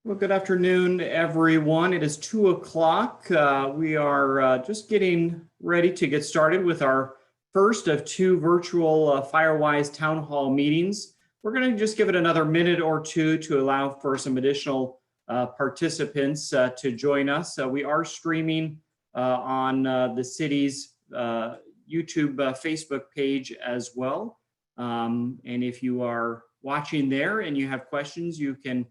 Well, good afternoon, everyone. It is 2 o'clock. We are just getting ready to get started with our first of two virtual Firewise town hall meetings. We're going to just give it another minute or two to allow for some additional participants to join us. We are streaming on the city's YouTube Facebook page as well. And if you are watching there and you have questions, you can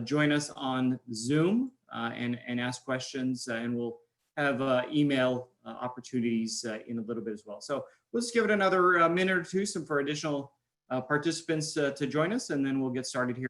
join us on Zoom and ask questions, and we'll have email opportunities in a little bit as well. So let's give it another minute or two for additional participants to join us, and then we'll get started here.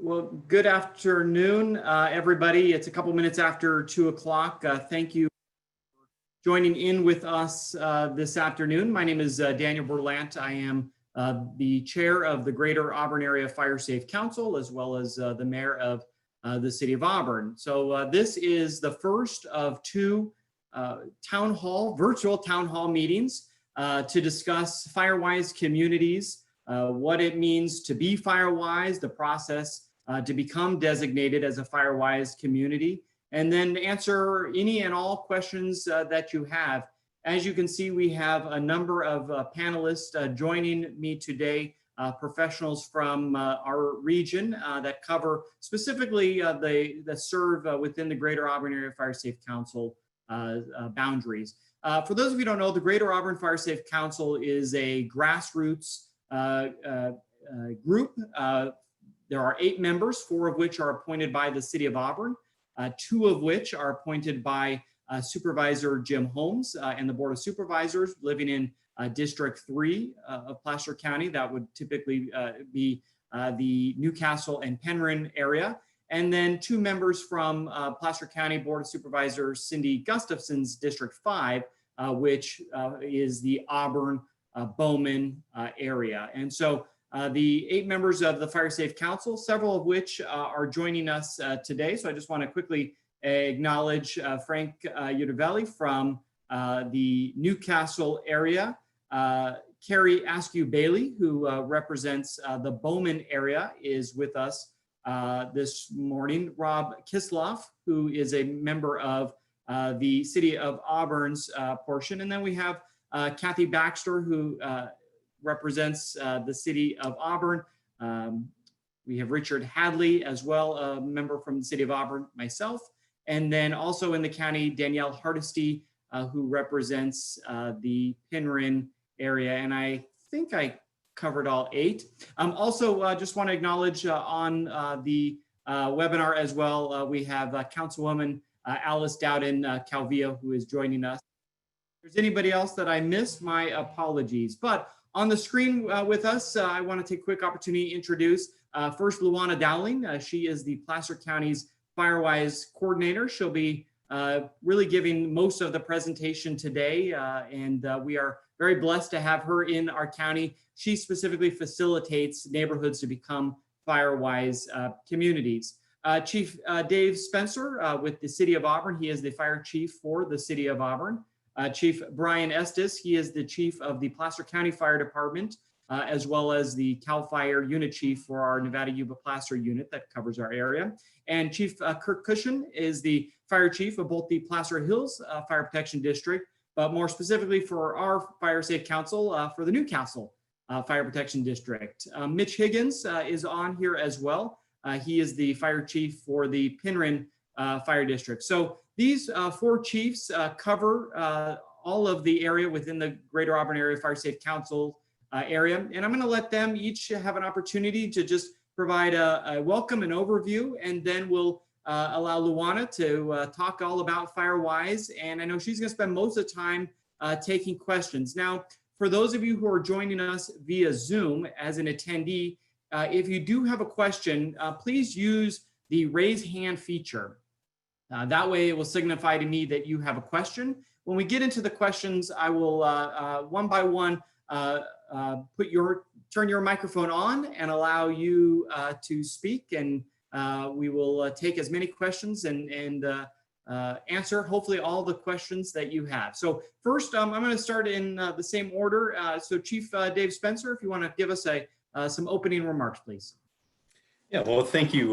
Well, good afternoon, everybody. It's a couple minutes after 2 o'clock. Thank you for joining in with us this afternoon. My name is Daniel Berlant. I am the chair of the Greater Auburn Area Fire Safe Council, as well as the mayor of the city of Auburn. So this is the first of two virtual town hall meetings to discuss Firewise communities, what it means to be Firewise, the process to become designated as a Firewise community, and then answer any and all questions that you have. As you can see, we have a number of panelists joining me today, professionals from our region that cover specifically that serve within the Greater Auburn Area Fire Safe Council boundaries. For those of you who don't know, the Greater Auburn Fire Safe Council is a grassroots group. There are 8 members, 4 of which are appointed by the city of Auburn, 2 of which are appointed by Supervisor Jim Holmes and the Board of Supervisors living in District 3 of Placer County. That would typically be the Newcastle and Penryn area. And then 2 members from Placer County Board of Supervisors, Cindy Gustafson's District 5, which is the Auburn Bowman area. And so the 8 members of the Fire Safe Council, several of which are joining us today. So I just want to quickly acknowledge Frank Udavelli from the Newcastle area, Carrie Askew-Bailey, who represents the Bowman area, is with us this morning. Rob Kisloff, who is a member of the City of Auburn's portion. And then we have Kathy Baxter, who represents the City of Auburn. We have Richard Hadley as well, a member from the City of Auburn, myself. And then also in the county, Danielle Hardesty, who represents the Penryn area. And I think I covered all 8. Also, just want to acknowledge on the webinar as well, we have Councilwoman Alice Dowden Calvillo, who is joining us. If there's anybody else that I missed, my apologies. But On the screen with us, I want to take a quick opportunity to introduce first Luana Dowling. She is the Placer County's Firewise coordinator. She'll be really giving most of the presentation today, and we are very blessed to have her in our county. She specifically facilitates neighborhoods to become Firewise communities. Chief Dave Spencer with the City of Auburn. He is the fire chief for the City of Auburn. Chief Brian Estes, he is the chief of the Placer County Fire Department, as well as the CAL FIRE unit chief for our Nevada Yuba Placer unit that covers our area. And Chief Kirk Cushion is the fire chief of both the Placer Hills Fire Protection District, but more specifically for our Fire Safe Council for the Newcastle Fire Protection District. Mitch Higgins is on here as well. He is the fire chief for the Penryn Fire District. So these four chiefs cover all of the area within the Greater Auburn Area Fire Safe Council area. And I'm going to let them each have an opportunity to just provide a welcome and overview, and then we'll allow Luana to talk all about Firewise. And I know she's going to spend most of the time taking questions. Now, for those of you who are joining us via Zoom as an attendee, if you do have a question, please use the raise hand feature. That way it will signify to me that you have a question. When we get into the questions, I will one by one turn your microphone on and allow you to speak, and we will take as many questions and answer hopefully all the questions that you have. So first, I'm going to start in the same order. So Chief Dave Spencer, if you want to give us some opening remarks, please. Yeah, well, thank you,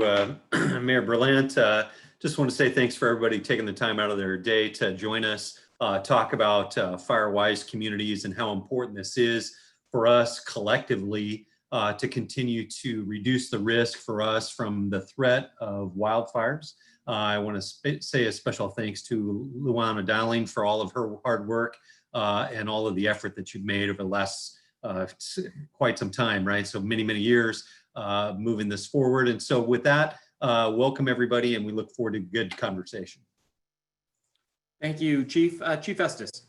Mayor Berlant. Just want to say thanks for everybody taking the time out of their day to join us, talk about Firewise communities and how important this is for us collectively to continue to reduce the risk for us from the threat of wildfires. I want to say a special thanks to Luana Dowling for all of her hard work and all of the effort that you've made over the last quite some time, right? So many, many years moving this forward. And so with that, welcome everybody, and we look forward to good conversation. Thank you, Chief. Chief Estes.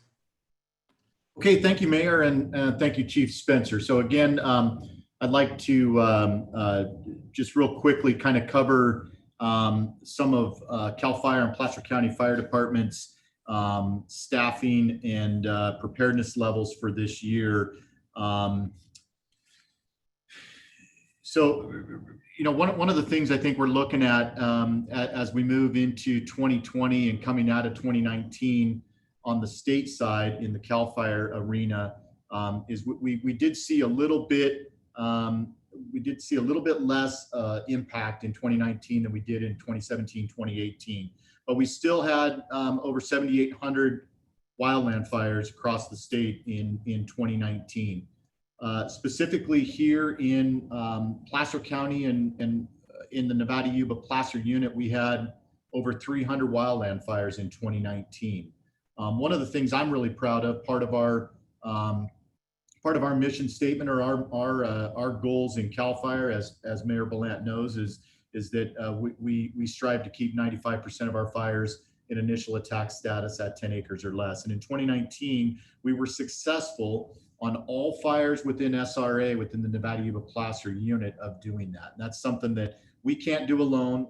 Okay, thank you, Mayor, and thank you, Chief Spencer. So again, I'd like to just real quickly kind of cover some of CAL FIRE and Placer County Fire Department's staffing and preparedness levels for this year. So, you know, one of the things I think we're looking at as we move into 2020 and coming out of 2019 on the state side in the CAL FIRE arena is we did see a little bit less impact in 2019 than we did in 2017, 2018. But we still had over 7,800 wildland fires across the state in 2019. Specifically here in Placer County and in the Nevada Yuba Placer unit, we had over 300 wildland fires in 2019. One of the things I'm really proud of, part of our mission statement or our goals in CAL FIRE, as Mayor Berlant knows, is that we strive to keep 95% of our fires in initial attack status at 10 acres or less. And in 2019, we were successful on all fires within SRA, within the Nevada Yuba Placer unit, of doing that. And that's something that we can't do alone.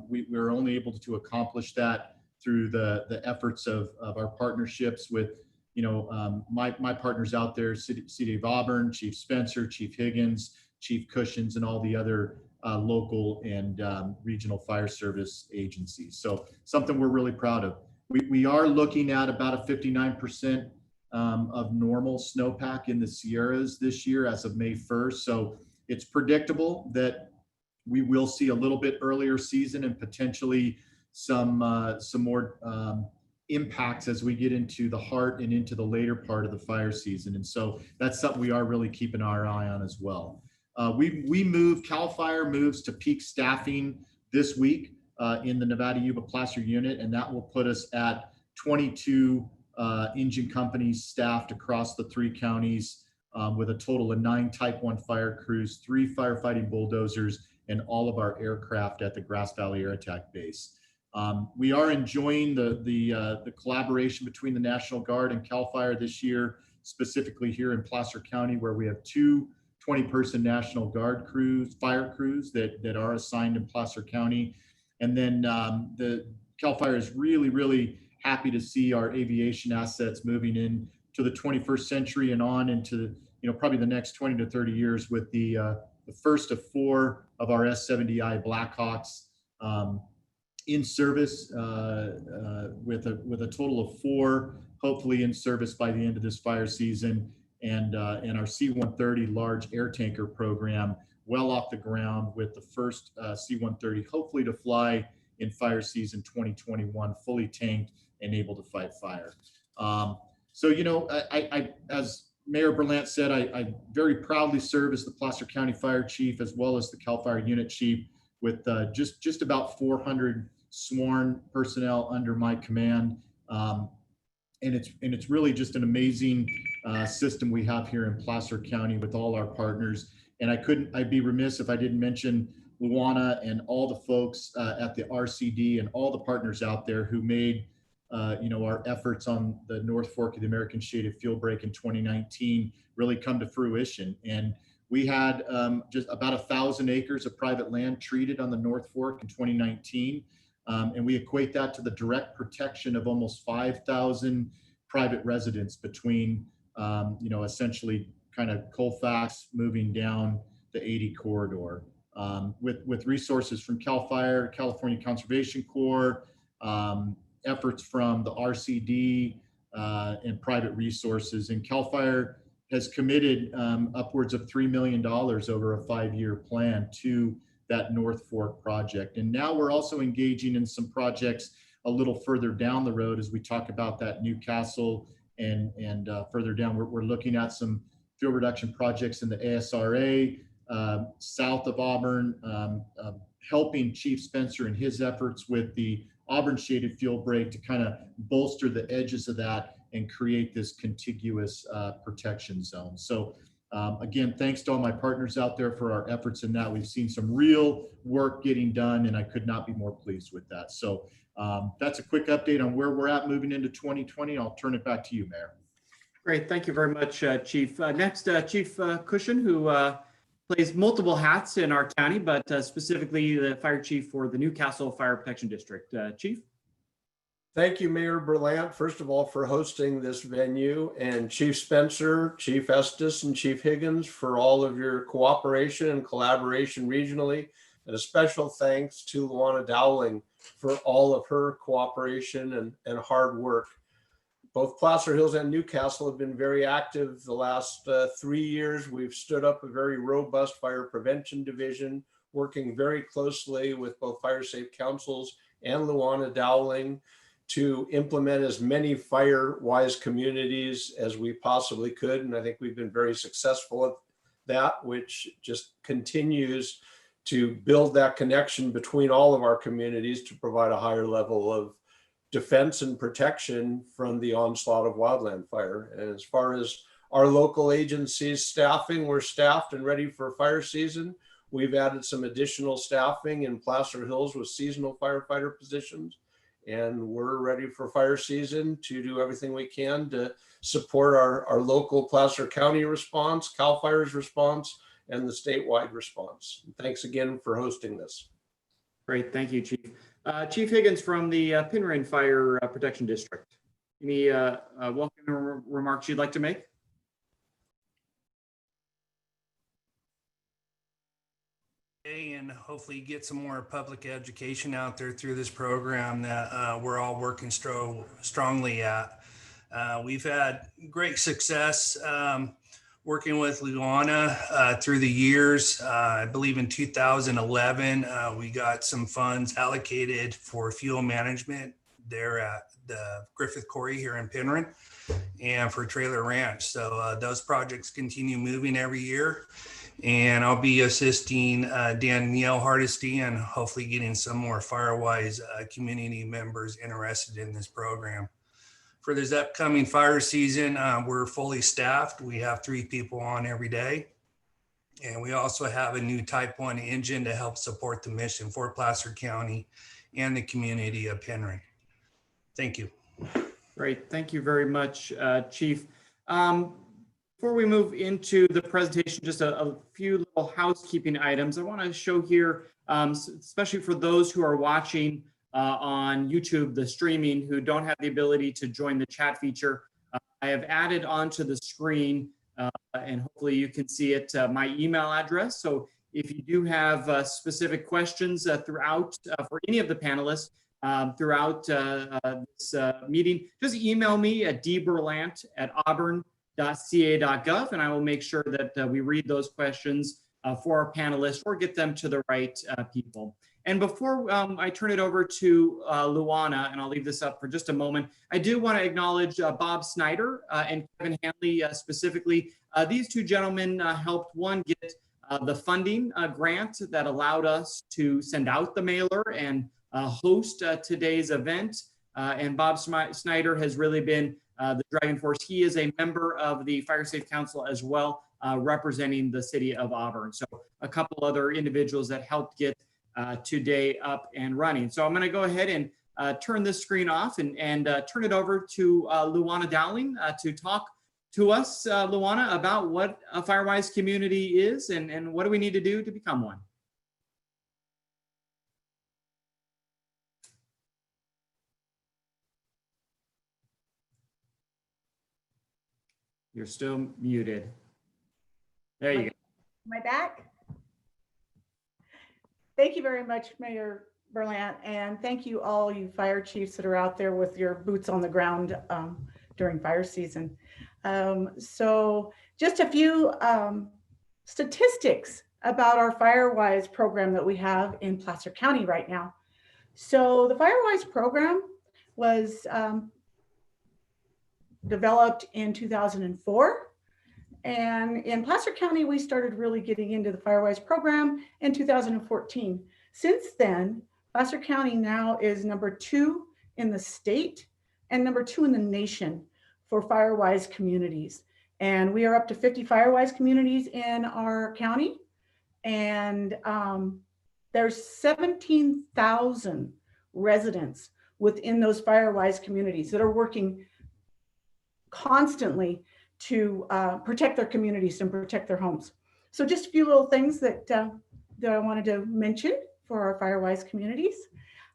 We're only able to accomplish that through the efforts of our partnerships with, you know, my partners out there, City of Auburn, Chief Spencer, Chief Higgins, Chief Cushions, and all the other local and regional fire service agencies. So something we're really proud of. We are looking at about a 59% of normal snowpack in the Sierras this year as of May 1st. So it's predictable that we will see a little bit earlier season and potentially some more impacts as we get into the heart and into the later part of the fire season. And so that's something we are really keeping our eye on as well. CAL FIRE moves to peak staffing this week in the Nevada Yuba Placer unit, and that will put us at 22 engine companies staffed across the 3 counties with a total of 9 Type 1 fire crews, 3 firefighting bulldozers, and all of our aircraft at the Grass Valley Air Attack Base. We are enjoying the collaboration between the National Guard and CAL FIRE this year specifically here in Placer County, where we have two 20-person National Guard crews, fire crews that are assigned in Placer County. And then the CAL FIRE is really, really happy to see our aviation assets moving in to the 21st century and on into, probably the next 20 to 30 years with the first of 4 of our S-70I Blackhawks in service with a total of 4, hopefully in service by the end of this fire season, and our C-130 large air tanker program well off the ground with the first C-130 hopefully to fly in fire season 2021, fully tanked and able to fight fire. So, I as Mayor Berlant said, I very proudly serve as the Placer County Fire Chief as well as the CAL FIRE Unit Chief with just about 400 sworn personnel under my command. And it's really just an amazing system we have here in Placer County with all our partners. And I'd be remiss if I didn't mention Luana and all the folks at the RCD and all the partners out there who made our efforts on the North Fork of the American Shaded Fuel Break in 2019 really come to fruition. And we had just about 1,000 acres of private land treated on the North Fork in 2019. And we equate that to the direct protection of almost 5,000 private residents between, essentially kind of Colfax moving down the 80 corridor. With resources from CAL FIRE, California Conservation Corps, efforts from the RCD and private resources. And CAL FIRE has committed upwards of $3 million over a 5-year plan to that North Fork project. And now we're also engaging in some projects a little further down the road as we talk about that Newcastle and further down. We're looking at some fuel reduction projects in the ASRA, south of Auburn, helping Chief Spencer and his efforts with the Auburn Shaded Fuel Break to kind of bolster the edges of that and create this contiguous protection zone. So again, thanks to all my partners out there for our efforts in that. We've seen some real work getting done, and I could not be more pleased with that. So that's a quick update on where we're at moving into 2020. I'll turn it back to you, Mayor. Great, thank you very much, Chief. Next, Chief Cushion, who plays multiple hats in our county, but specifically the fire chief for the Newcastle Fire Protection District. Chief? Thank you, Mayor Berlant, first of all, for hosting this venue, and Chief Spencer, Chief Estes, and Chief Higgins for all of your cooperation and collaboration regionally. And a special thanks to Luana Dowling for all of her cooperation and hard work. Both Placer Hills and Newcastle have been very active the last 3 years. We've stood up a very robust fire prevention division, working very closely with both fire safe councils and Luana Dowling to implement as many Firewise communities as we possibly could. And I think we've been very successful at that, which just continues to build that connection between all of our communities to provide a higher level of defense and protection from the onslaught of wildland fire. And as far as our local agencies staffing, we're staffed and ready for fire season. We've added some additional staffing in Placer Hills with seasonal firefighter positions. And we're ready for fire season to do everything we can to support our local Placer County response, CAL FIRE's response, and the statewide response. Thanks again for hosting this. Great, thank you, Chief. Chief Higgins from the Penryn Fire Protection District. Any welcome remarks you'd like to make? And hopefully get some more public education out there through this program that we're all working strongly at. We've had great success working with Luana through the years. I believe in 2011, we got some funds allocated for fuel management there at the Griffith Quarry here in Penryn and for Trailer Ranch. So those projects continue moving every year. And I'll be assisting Danielle Hardesty and hopefully getting some more Firewise community members interested in this program. For this upcoming fire season, we're fully staffed. We have 3 people on every day. And we also have a new Type 1 engine to help support the mission for Placer County and the community of Penryn. Thank you. Great, thank you very much, Chief. Before we move into the presentation, just a few little housekeeping items. I want to show here, especially for those who are watching on YouTube, the streaming, who don't have the ability to join the chat feature. I have added onto the screen, and hopefully you can see it, my email address. So if you do have specific questions throughout for any of the panelists throughout this meeting, just email me at dberlant@auburn.ca.gov, and I will make sure that we read those questions for our panelists or get them to the right people. And before I turn it over to Luana, and I'll leave this up for just a moment, I do want to acknowledge Bob Snyder and Kevin Hanley specifically. These two gentlemen helped get the funding grant that allowed us to send out the mailer and host today's event. And Bob Snyder has really been the driving force. He is a member of the Fire Safe Council as well, representing the city of Auburn. So a couple other individuals that helped get today up and running. So I'm going to go ahead and turn this screen off and turn it over to Luana Dowling to talk to us, Luana, about what a Firewise community is and what do we need to do to become one. You're still muted. There you go. Am I back? Thank you very much, Mayor Berlant, and thank you all you fire chiefs that are out there with your boots on the ground during fire season. So just a few statistics about our Firewise program that we have in Placer County right now. So the Firewise program was developed in 2004. And in Placer County, we started really getting into the Firewise program in 2014. Since then, Placer County now is #2 in the state and #2 in the nation for Firewise communities. And we are up to 50 Firewise communities in our county. And there's 17,000 residents within those Firewise communities that are working constantly to protect their communities and protect their homes. So just a few little things that I wanted to mention for our Firewise communities.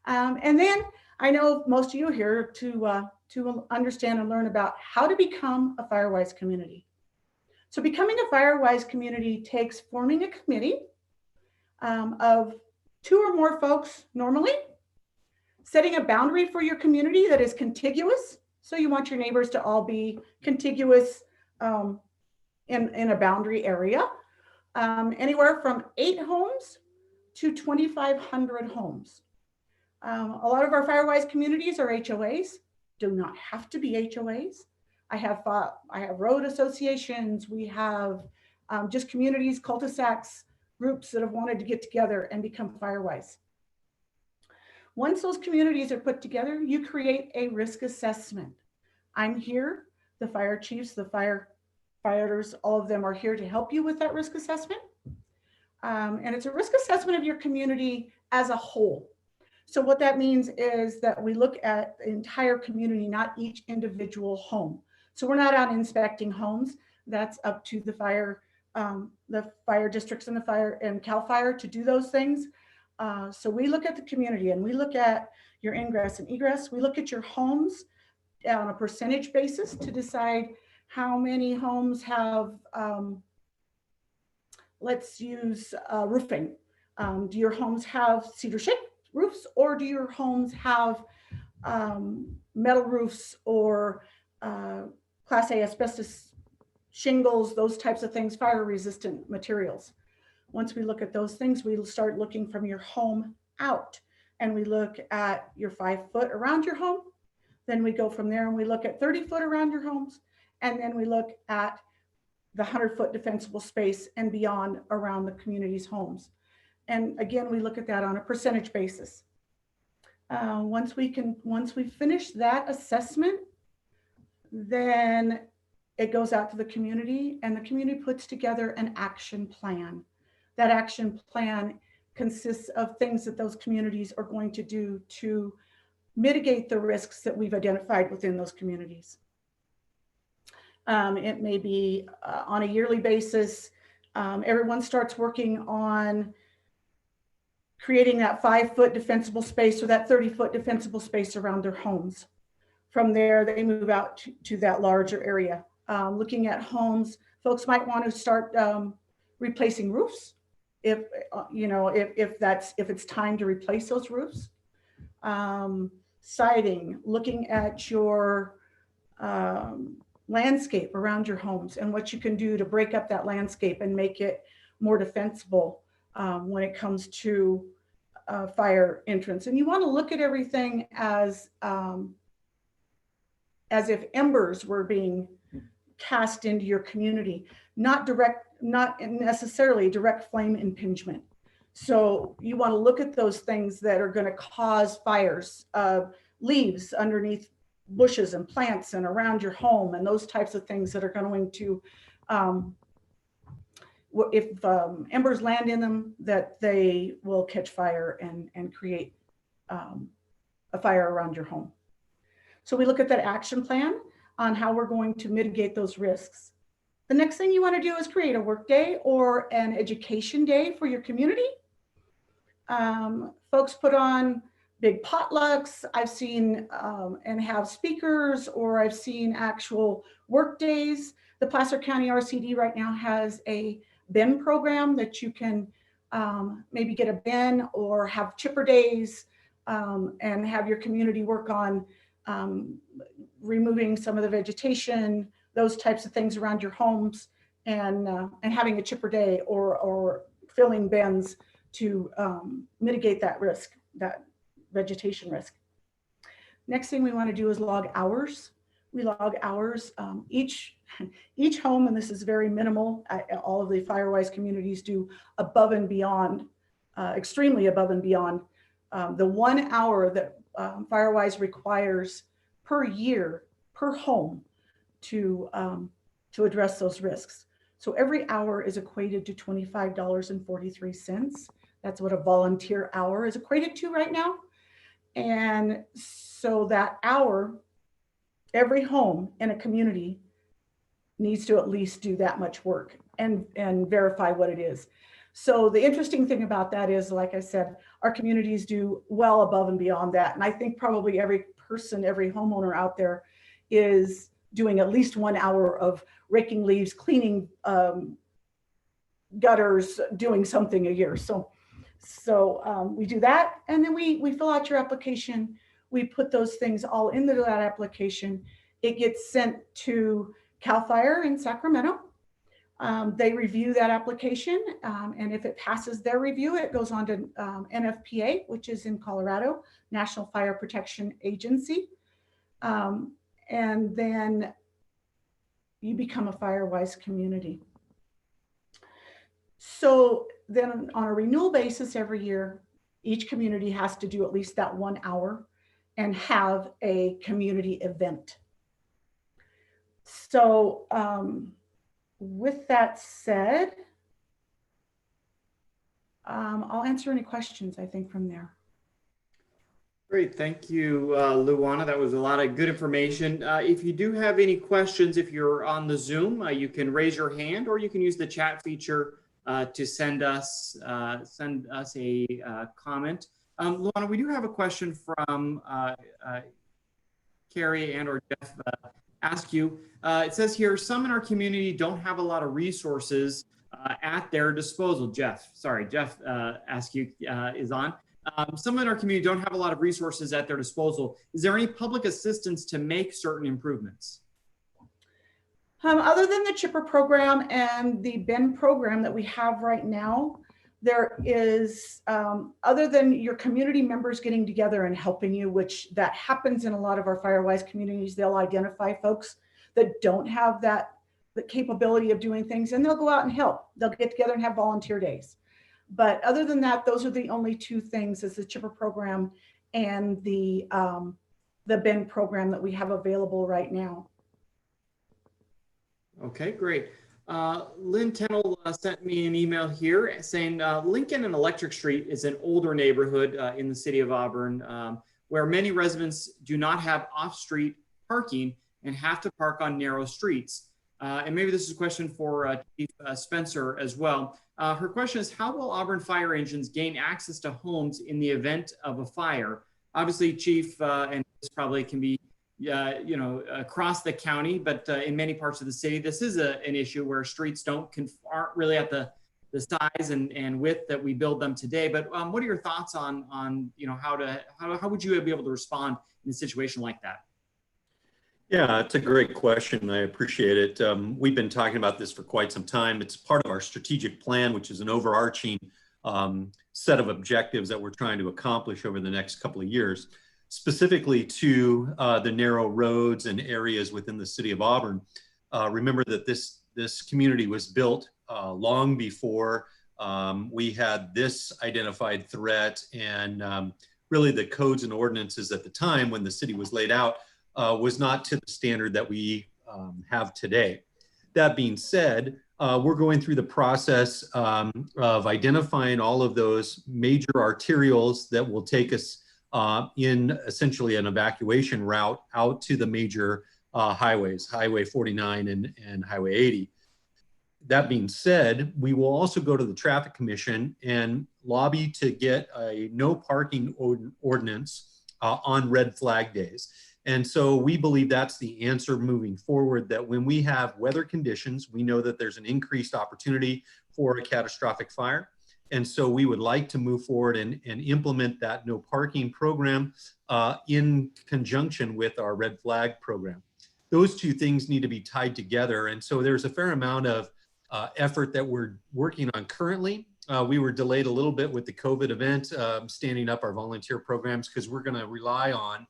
And then I know most of you are here to understand and learn about how to become a Firewise community. So becoming a Firewise community takes forming a committee of 2 or more folks normally, setting a boundary for your community that is contiguous. So you want your neighbors to all be contiguous in a boundary area, anywhere from 8 homes to 2,500 homes. A lot of our Firewise communities are HOAs, do not have to be HOAs. I have road associations, we have just communities, cul-de-sacs, groups that have wanted to get together and become Firewise. Once those communities are put together, you create a risk assessment. I'm here, the fire chiefs, the firefighters, all of them are here to help you with that risk assessment. And it's a risk assessment of your community as a whole. So what that means is that we look at the entire community, not each individual home. So we're not out inspecting homes. That's up to the fire districts and the fire and CAL FIRE to do those things. So we look at the community and we look at your ingress and egress. We look at your homes on a percentage basis to decide how many homes have, let's use roofing. Do your homes have cedar shake roofs, or do your homes have metal roofs or Class A asbestos shingles, those types of things, fire resistant materials? Once we look at those things, we'll start looking from your home out, and we look at your 5 foot around your home. Then we go from there and we look at 30 foot around your homes. And then we look at the 100-foot defensible space and beyond around the community's homes. And again, we look at that on a percentage basis. Once we finish that assessment, then it goes out to the community and the community puts together an action plan. That action plan consists of things that those communities are going to do to mitigate the risks that we've identified within those communities. It may be on a yearly basis. Everyone starts working on creating that 5-foot defensible space or that 30-foot defensible space around their homes. From there, they move out to that larger area. Looking at homes, folks might want to start replacing roofs if it's time to replace those roofs. Siding, looking at your landscape around your homes and what you can do to break up that landscape and make it more defensible when it comes to fire entrance. And you want to look at everything as if embers were being cast into your community, not necessarily direct flame impingement. So you want to look at those things that are going to cause fires, leaves underneath bushes and plants and around your home, and those types of things that are going to, if embers land in them, that they will catch fire and create a fire around your home. So we look at that action plan on how we're going to mitigate those risks. The next thing you want to do is create a work day or an education day for your community. Folks put on big potlucks. I've seen and have speakers, or I've seen actual work days. The Placer County RCD right now has a bin program that you can maybe get a bin or have chipper days and have your community work on removing some of the vegetation, those types of things around your homes, and having a chipper day or filling bins to mitigate that risk, that vegetation risk. Next thing we want to do is log hours. We log hours. Each home, and this is very minimal, all of the Firewise communities do above and beyond, extremely above and beyond the 1 hour that Firewise requires per year per home to address those risks. So every hour is equated to $25.43. That's what a volunteer hour is equated to right now. And so that hour, every home in a community needs to at least do that much work and verify what it is. So the interesting thing about that is, like I said, our communities do well above and beyond that. And I think probably every person, every homeowner out there is doing at least 1 hour of raking leaves, cleaning gutters, doing something a year. So we do that, and then we fill out your application. We put those things all into that application. It gets sent to CAL FIRE in Sacramento. They review that application, and if it passes their review, it goes on to NFPA, which is in Colorado, National Fire Protection Agency. And then you become a Firewise community. So then on a renewal basis every year, each community has to do at least that 1 hour and have a community event. So with that said, I'll answer any questions, I think, from there. Great, thank you, Luana. That was a lot of good information. If you do have any questions, if you're on the Zoom, you can raise your hand, or you can use the chat feature to send us a comment. Luana, we do have a question from Carrie and or Jeff ask you. It says here, some in our community don't have a lot of resources at their disposal. Jeff ask you is on. Some in our community don't have a lot of resources at their disposal. Is there any public assistance to make certain improvements? Other than the chipper program and the bin program that we have right now, there is, other than your community members getting together and helping you, which that happens in a lot of our Firewise communities, they'll identify folks that don't have the capability of doing things, and they'll go out and help. They'll get together and have volunteer days. But other than that, those are the only two things, is the chipper program and the bin program that we have available right now. Okay, great. Lynn Tennell sent me an email here saying Lincoln and Electric Street is an older neighborhood in the city of Auburn where many residents do not have off-street parking and have to park on narrow streets. and maybe this is a question for Chief Spencer as well. Her question is, how will Auburn fire engines gain access to homes in the event of a fire? Obviously, Chief, and this probably can be across the county, but in many parts of the city, this is an issue where streets aren't really at the size and width that we build them today. But what are your thoughts on how would you be able to respond in a situation like that? Yeah, it's a great question. I appreciate it. We've been talking about this for quite some time. It's part of our strategic plan, which is an overarching set of objectives that we're trying to accomplish over the next couple of years, specifically to the narrow roads and areas within the city of Auburn. Remember that this community was built long before we had this identified threat, and really the codes and ordinances at the time when the city was laid out was not to the standard that we have today. That being said, we're going through the process of identifying all of those major arterials that will take us in essentially an evacuation route out to the major highways, Highway 49 and Highway 80. That being said, we will also go to the Traffic Commission and lobby to get a no parking ordinance on red flag days. And so we believe that's the answer moving forward, that when we have weather conditions, we know that there's an increased opportunity for a catastrophic fire. And so we would like to move forward and implement that no parking program in conjunction with our red flag program. Those two things need to be tied together. And so there's a fair amount of effort that we're working on currently. We were delayed a little bit with the COVID event, standing up our volunteer programs, because we're going to rely on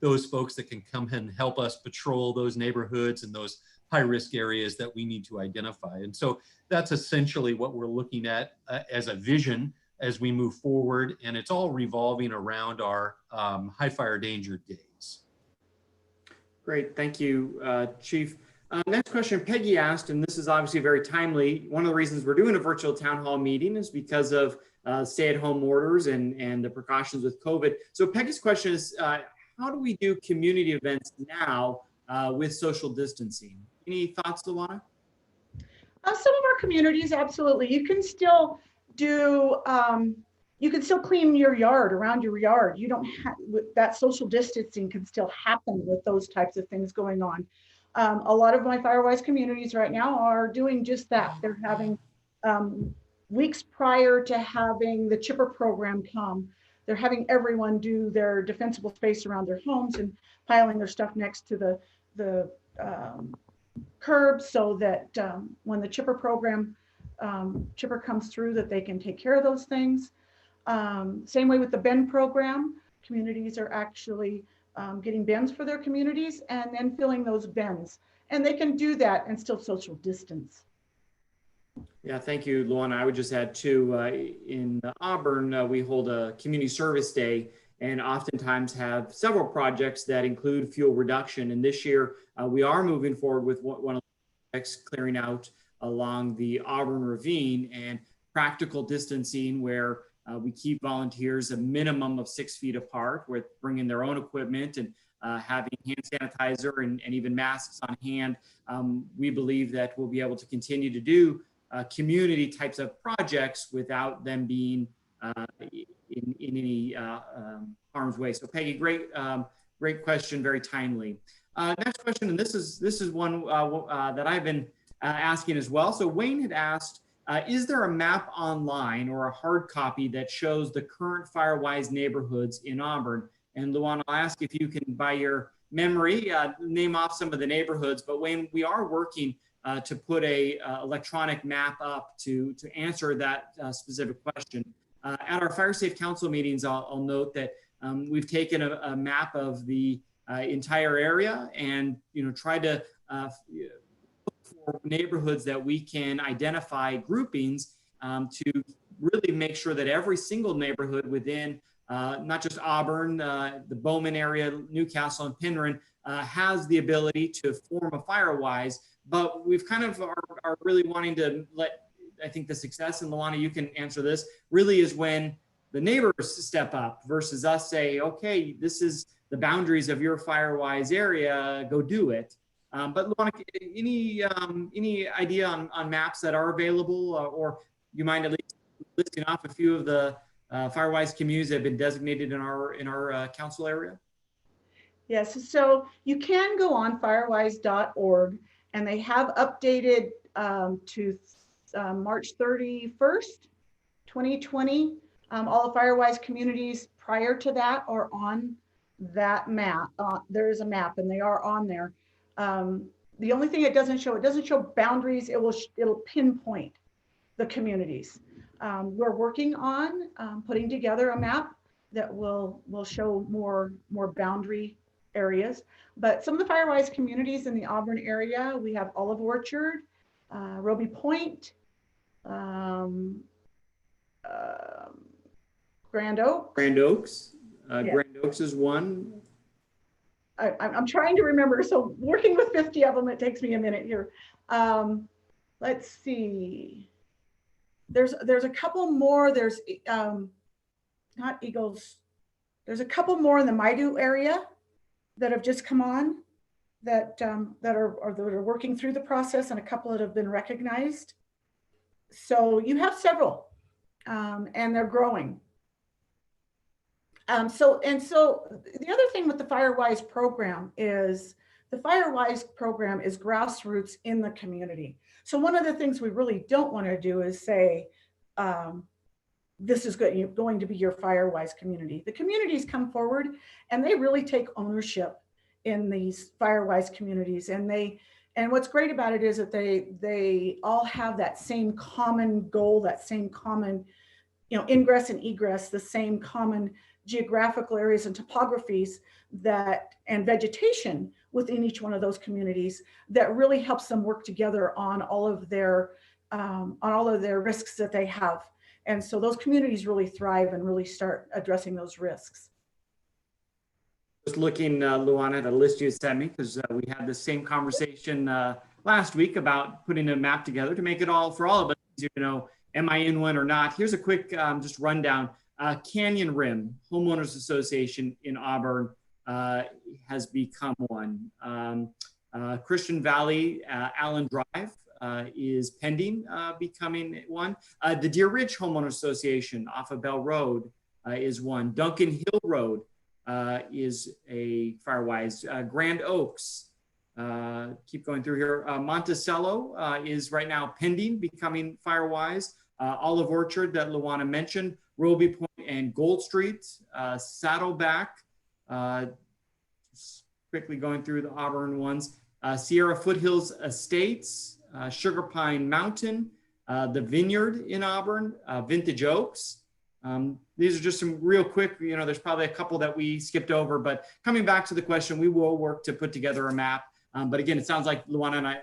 those folks that can come and help us patrol those neighborhoods and those high-risk areas that we need to identify. And so that's essentially what we're looking at as a vision as we move forward. And it's all revolving around our high fire danger days. Great, thank you, Chief. Next question, Peggy asked, and this is obviously very timely. One of the reasons we're doing a virtual town hall meeting is because of stay-at-home orders and the precautions with COVID. So Peggy's question is, how do we do community events now with social distancing? Any thoughts, Luana? Some of our communities, absolutely. You can still do, you can still clean your yard, around your yard. You don't have, that social distancing can still happen with those types of things going on. A lot of my Firewise communities right now are doing just that. They're having, weeks prior to having the chipper program come, they're having everyone do their defensible space around their homes and piling their stuff next to the curb, so that when the chipper program chipper comes through, that they can take care of those things. Same way with the bin program, communities are actually getting bins for their communities and then filling those bins, and they can do that and still social distance. Yeah, thank you, Luana. I would just add too, in Auburn, we hold a community service day and oftentimes have several projects that include fuel reduction. And this year, we are moving forward with one of the projects, clearing out along the Auburn Ravine, and practical distancing, where we keep volunteers a minimum of 6 feet apart, with bringing their own equipment and having hand sanitizer and even masks on hand. We believe that we'll be able to continue to do community types of projects without them being in any harm's way. So Peggy, great question, very timely. Next question, and this is one that I've been asking as well. So Wayne had asked, is there a map online or a hard copy that shows the current Firewise neighborhoods in Auburn? And Luana, I'll ask if you can, by your memory, name off some of the neighborhoods. But Wayne, we are working to put a electronic map up to answer that specific question. At our Fire Safe Council meetings, I'll note that we've taken a map of the entire area and try to look for neighborhoods that we can identify groupings to really make sure that every single neighborhood within not just Auburn, the Bowman area, Newcastle, and Penryn has the ability to form a Firewise. But we've kind of are really wanting to I think the success, and Luana, you can answer this, really is when the neighbors step up versus us say, okay, this is the boundaries of your Firewise area, go do it. But Luana, any idea on maps that are available, or you mind at least listing off a few of the Firewise communities that have been designated in our council area? Yes, so you can go on firewise.org, and they have updated to March 31st, 2020. All the Firewise communities prior to that are on that map. There is a map, and they are on there. The only thing it doesn't show boundaries. It'll pinpoint the communities. We're working on putting together a map that will show more boundary areas. But some of the Firewise communities in the Auburn area, we have Olive Orchard, Roby Point, Grand Oaks. Grand Oaks. Yeah. Grand Oaks is one. I'm trying to remember. So working with 50 of them, it takes me a minute here. Let's see. There's a couple more. There's not Eagles. There's a couple more in the Maidu area that have just come on that are working through the process, and a couple that have been recognized. So you have several, and they're growing. So the other thing with the Firewise program is grassroots in the community. So one of the things we really don't want to do is say, this is going to be your Firewise community. The communities come forward and they really take ownership in these Firewise communities. And what's great about it is that they all have that same common goal, that same common, ingress and egress, the same common geographical areas and topographies and vegetation within each one of those communities that really helps them work together on all of their risks that they have. And so those communities really thrive and really start addressing those risks. Just looking, Luana, at a list you sent me, because we had the same conversation last week about putting a map together to make it for all of us easier to know, am I in one or not? Here's a quick just rundown. Canyon Rim Homeowners Association in Auburn has become one. Christian Valley, Allen Drive is pending becoming one. The Deer Ridge Homeowners Association off of Bell Road is one. Duncan Hill Road is a Firewise. Grand Oaks, keep going through here. Monticello is right now pending becoming Firewise. Olive Orchard that Luana mentioned, Roby Point and Gold Street, Saddleback, just quickly going through the Auburn ones, Sierra Foothills Estates, Sugar Pine Mountain, the Vineyard in Auburn, Vintage Oaks. These are just some real quick, there's probably a couple that we skipped over, but coming back to the question, we will work to put together a map. But again, it sounds like Luana and I,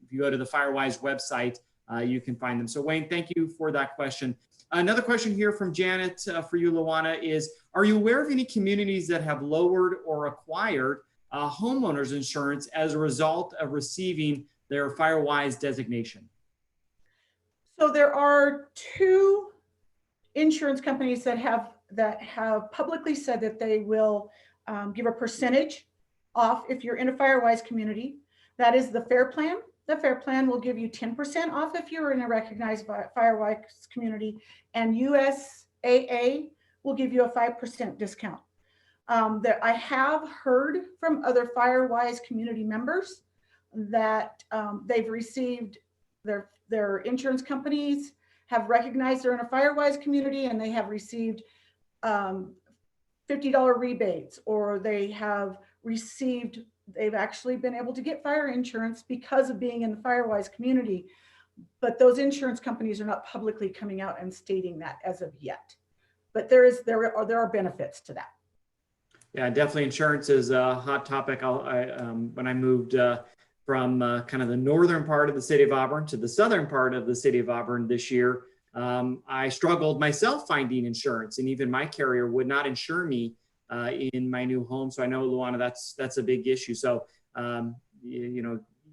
if you go to the Firewise website, you can find them. So Wayne, thank you for that question. Another question here from Janet for you, Luana, is, are you aware of any communities that have lowered or acquired homeowners insurance as a result of receiving their Firewise designation? So there are two insurance companies that have publicly said that they will give a percentage off if you're in a Firewise community. That is the FAIR Plan. The FAIR Plan will give you 10% off if you're in a recognized Firewise community, and USAA will give you a 5% discount. I have heard from other Firewise community members that they've received their insurance companies have recognized they're in a Firewise community, and they have received $50 rebates, or they've actually been able to get fire insurance because of being in the Firewise community. But those insurance companies are not publicly coming out and stating that as of yet. But there are benefits to that. Yeah, definitely insurance is a hot topic. When I moved from kind of the northern part of the city of Auburn to the southern part of the city of Auburn this year, I struggled myself finding insurance, and even my carrier would not insure me in my new home. So I know, Luana, that's a big issue. So,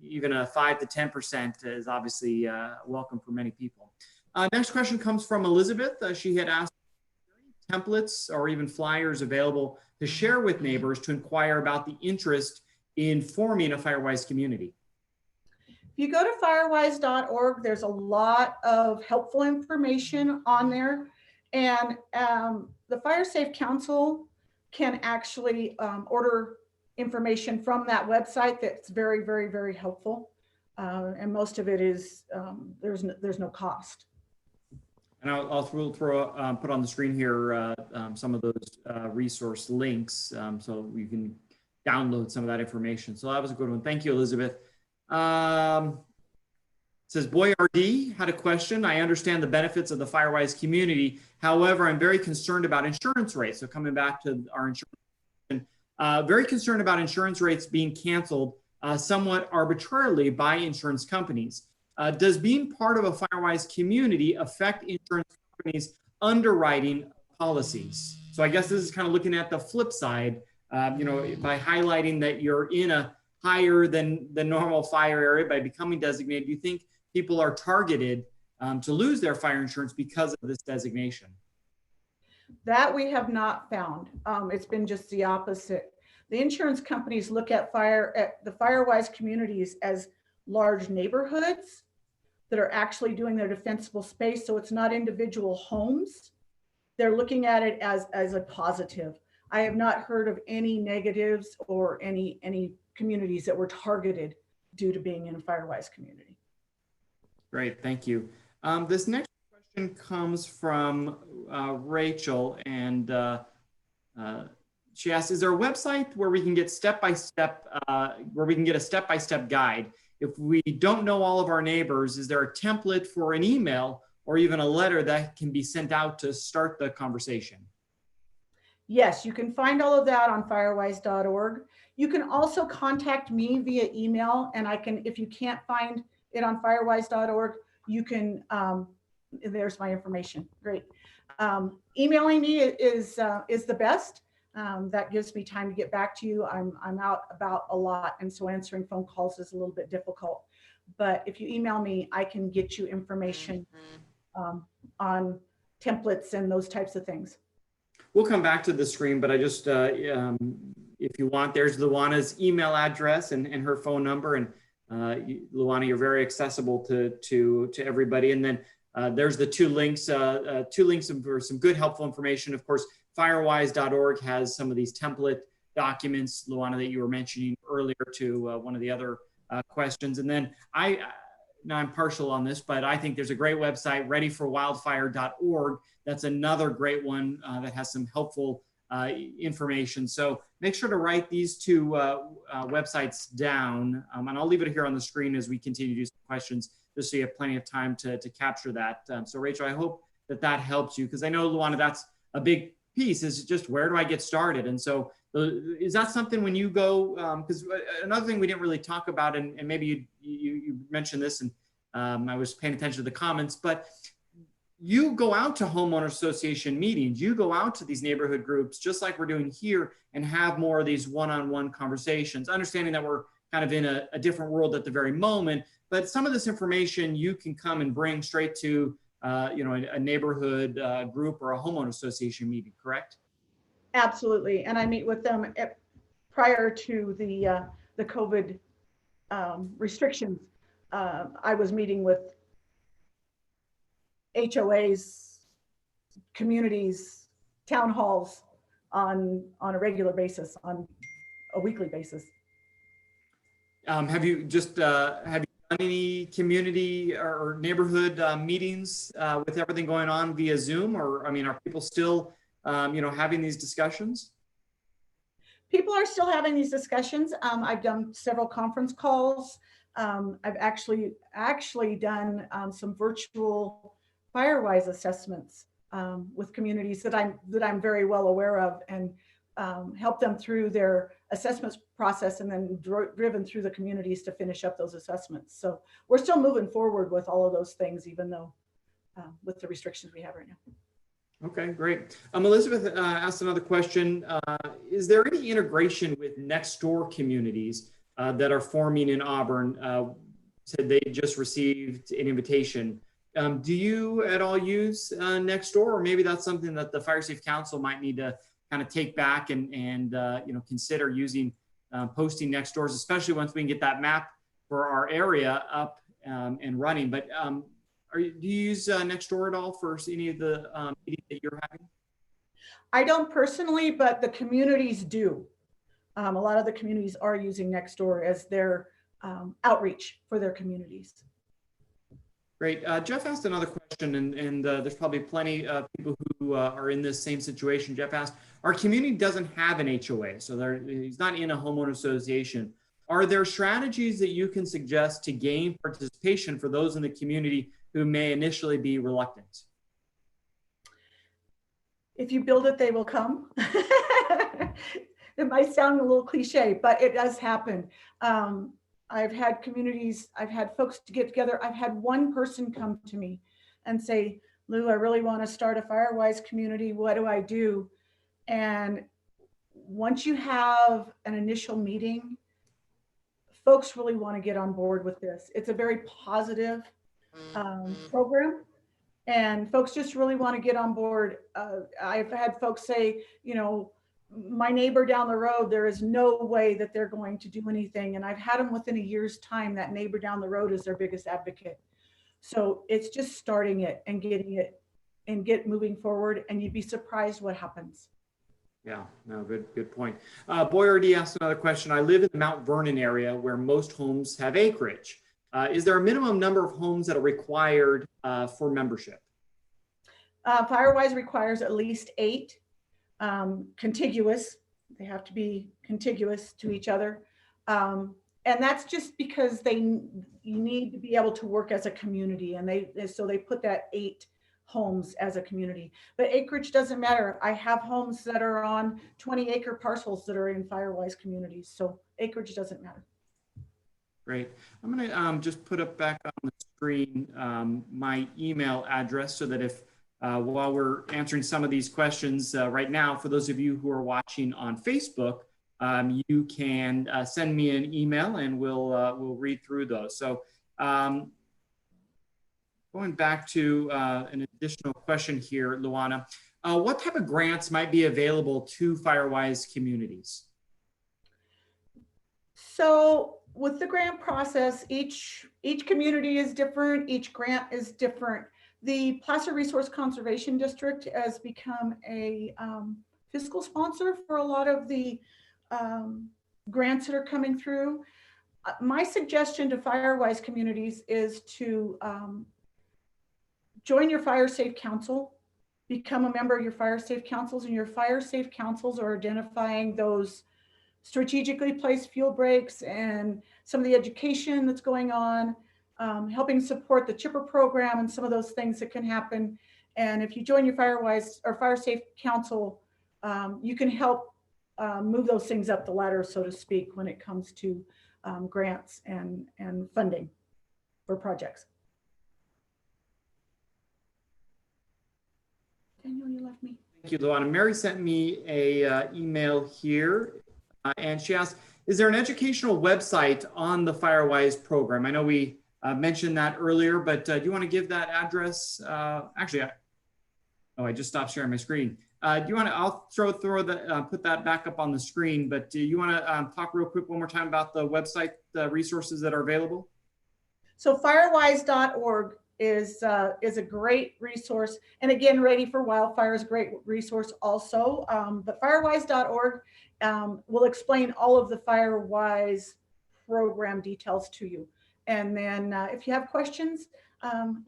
even a 5 to 10% is obviously welcome for many people. Next question comes from Elizabeth. She had asked, templates or even flyers available to share with neighbors to inquire about the interest in forming a Firewise community? If you go to firewise.org, there's a lot of helpful information on there. And the Fire Safe Council can actually order information from that website that's very, very, very helpful. And most of it is, there's no cost. And I'll put on the screen here some of those resource links so you can download some of that information. So that was a good one. Thank you, Elizabeth. Says Boy-RD had a question. I understand the benefits of the Firewise community. However, I'm very concerned about insurance rates. So coming back to our insurance, very concerned about insurance rates being canceled somewhat arbitrarily by insurance companies. Does being part of a Firewise community affect insurance companies' underwriting policies? So I guess this is kind of looking at the flip side, by highlighting that you're in a higher than the normal fire area by becoming designated. Do you think people are targeted to lose their fire insurance because of this designation? That we have not found. It's been just the opposite. The insurance companies look at the Firewise communities as large neighborhoods that are actually doing their defensible space. So it's not individual homes. They're looking at it as a positive. I have not heard of any negatives or any communities that were targeted due to being in a Firewise community. Great, thank you. This next question comes from Rachel, and she asks, is there a website where we can get a step-by-step guide? If we don't know all of our neighbors, is there a template for an email or even a letter that can be sent out to start the conversation? Yes, you can find all of that on firewise.org. You can also contact me via email, and I can, if you can't find it on firewise.org, you can, there's my information. Great. Emailing me is the best. That gives me time to get back to you. I'm out about a lot, and so answering phone calls is a little bit difficult. But if you email me, I can get you information on templates and those types of things. We'll come back to the screen, but I just, if you want, there's Luana's email address and her phone number. And Luana, you're very accessible to everybody. And then there's the two links for some good, helpful information. Of course, firewise.org has some of these template documents, Luana, that you were mentioning earlier to one of the other questions. And then now I'm partial on this, but I think there's a great website, readyforwildfire.org. That's another great one that has some helpful information. So make sure to write these two websites down. And I'll leave it here on the screen as we continue to do some questions, just so you have plenty of time to capture that. So Rachel, I hope that helps you, because I know, Luana, that's a big piece, is just where do I get started? And so is that something when you go, because another thing we didn't really talk about, and maybe you mentioned this, and I was paying attention to the comments, but you go out to homeowner association meetings, you go out to these neighborhood groups, just like we're doing here, and have more of these one-on-one conversations, understanding that we're kind of in a different world at the very moment, but some of this information you can come and bring straight to a neighborhood group or a homeowner association meeting, correct? Absolutely, and I meet with them prior to the COVID restrictions. I was meeting with HOAs, communities, town halls on a regular basis, on a weekly basis. Have you done any community or neighborhood meetings with everything going on via Zoom? Or, I mean, are people still, having these discussions? People are still having these discussions. I've done several conference calls. I've actually done some virtual Firewise assessments with communities that I'm very well aware of, and help them through their assessments process, and then driven through the communities to finish up those assessments. So we're still moving forward with all of those things, even though with the restrictions we have right now. Okay, great. Elizabeth asked another question. Is there any integration with next door communities that are forming in Auburn? Said they just received an invitation. Do you at all use next door, or maybe that's something that the Fire Safe Council might need to kind of take back and consider using posting next doors, especially once we can get that map for our area up and running. But do you use Nextdoor at all for any of the meetings that you're having? I don't personally, but the communities do. A lot of the communities are using Nextdoor as their outreach for their communities. Great. Jeff asked another question, and there's probably plenty of people who are in this same situation. Jeff asked, our community doesn't have an HOA, so he's not in a homeowner association. Are there strategies that you can suggest to gain participation for those in the community who may initially be reluctant? If you build it, they will come. It might sound a little cliche, but it does happen. I've had communities, I've had folks to get together. I've had one person come to me and say, Lou, I really want to start a Firewise community. What do I do? And once you have an initial meeting, folks really want to get on board with this. It's a very positive program, and folks just really want to get on board. I've had folks say, you know, my neighbor down the road, there is no way that they're going to do anything. And I've had them within a year's time, that neighbor down the road is their biggest advocate. So it's just starting it and getting it and moving forward, and you'd be surprised what happens. Yeah, no, good point. Boyardee asked another question. I live in the Mount Vernon area where most homes have acreage. Is there a minimum number of homes that are required for membership? Firewise requires at least 8 contiguous. They have to be contiguous to each other. And that's just because you need to be able to work as a community, and so they put that 8 homes as a community. But acreage doesn't matter. I have homes that are on 20-acre parcels that are in Firewise communities, so acreage doesn't matter. Great. I'm going to just put up back on the screen my email address, so that if while we're answering some of these questions right now, for those of you who are watching on Facebook, you can send me an email and we'll read through those. So going back to an additional question here, Luana, what type of grants might be available to Firewise communities? So with the grant process, each community is different, each grant is different. The Placer Resource Conservation District has become a fiscal sponsor for a lot of the grants that are coming through. My suggestion to Firewise communities is to join your Fire Safe Council, become a member of your Fire Safe Councils, and your Fire Safe Councils are identifying those strategically placed fuel breaks and some of the education that's going on, helping support the chipper program and some of those things that can happen. And if you join your Firewise or Fire Safe Council, you can help move those things up the ladder, so to speak, when it comes to grants and funding for projects. Daniel, you left me. Thank you, Luana. Mary sent me a email here, and she asked, is there an educational website on the Firewise program? I know we mentioned that earlier, but do you want to give that address? Actually, I just stopped sharing my screen. Do you want to, I'll put that back up on the screen, but do you want to talk real quick one more time about the website, the resources that are available? So firewise.org is a great resource. And again, Ready for Wildfire is a great resource also. But firewise.org will explain all of the Firewise program details to you. And then if you have questions,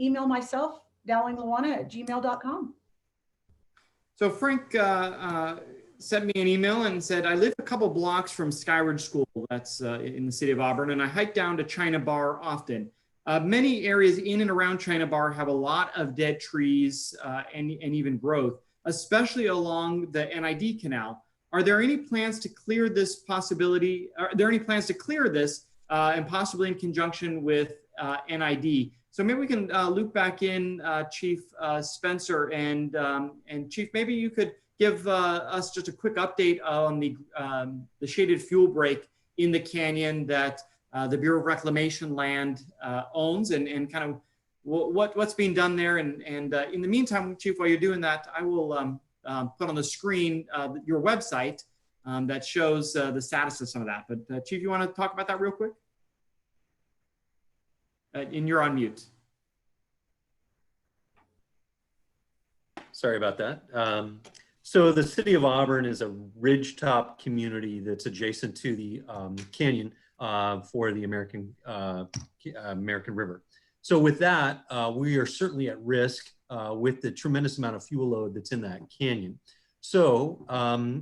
email myself, dowlingluana@gmail.com. So Frank sent me an email and said, I live a couple blocks from Skyridge School, that's in the city of Auburn, and I hike down to China Bar often. Many areas in and around China Bar have a lot of dead trees and even growth, especially along the NID canal. Are there any plans to clear this possibility? Are there any plans to clear this and possibly in conjunction with NID? So maybe we can loop back in Chief Spencer, and Chief, maybe you could give us just a quick update on the shaded fuel break in the canyon that the Bureau of Reclamation land owns, and kind of what's being done there. And in the meantime, Chief, while you're doing that, I will put on the screen your website that shows the status of some of that. But Chief, you want to talk about that real quick? And you're on mute. Sorry about that. So the city of Auburn is a ridgetop community that's adjacent to the canyon for the American River. So with that, we are certainly at risk with the tremendous amount of fuel load that's in that canyon. So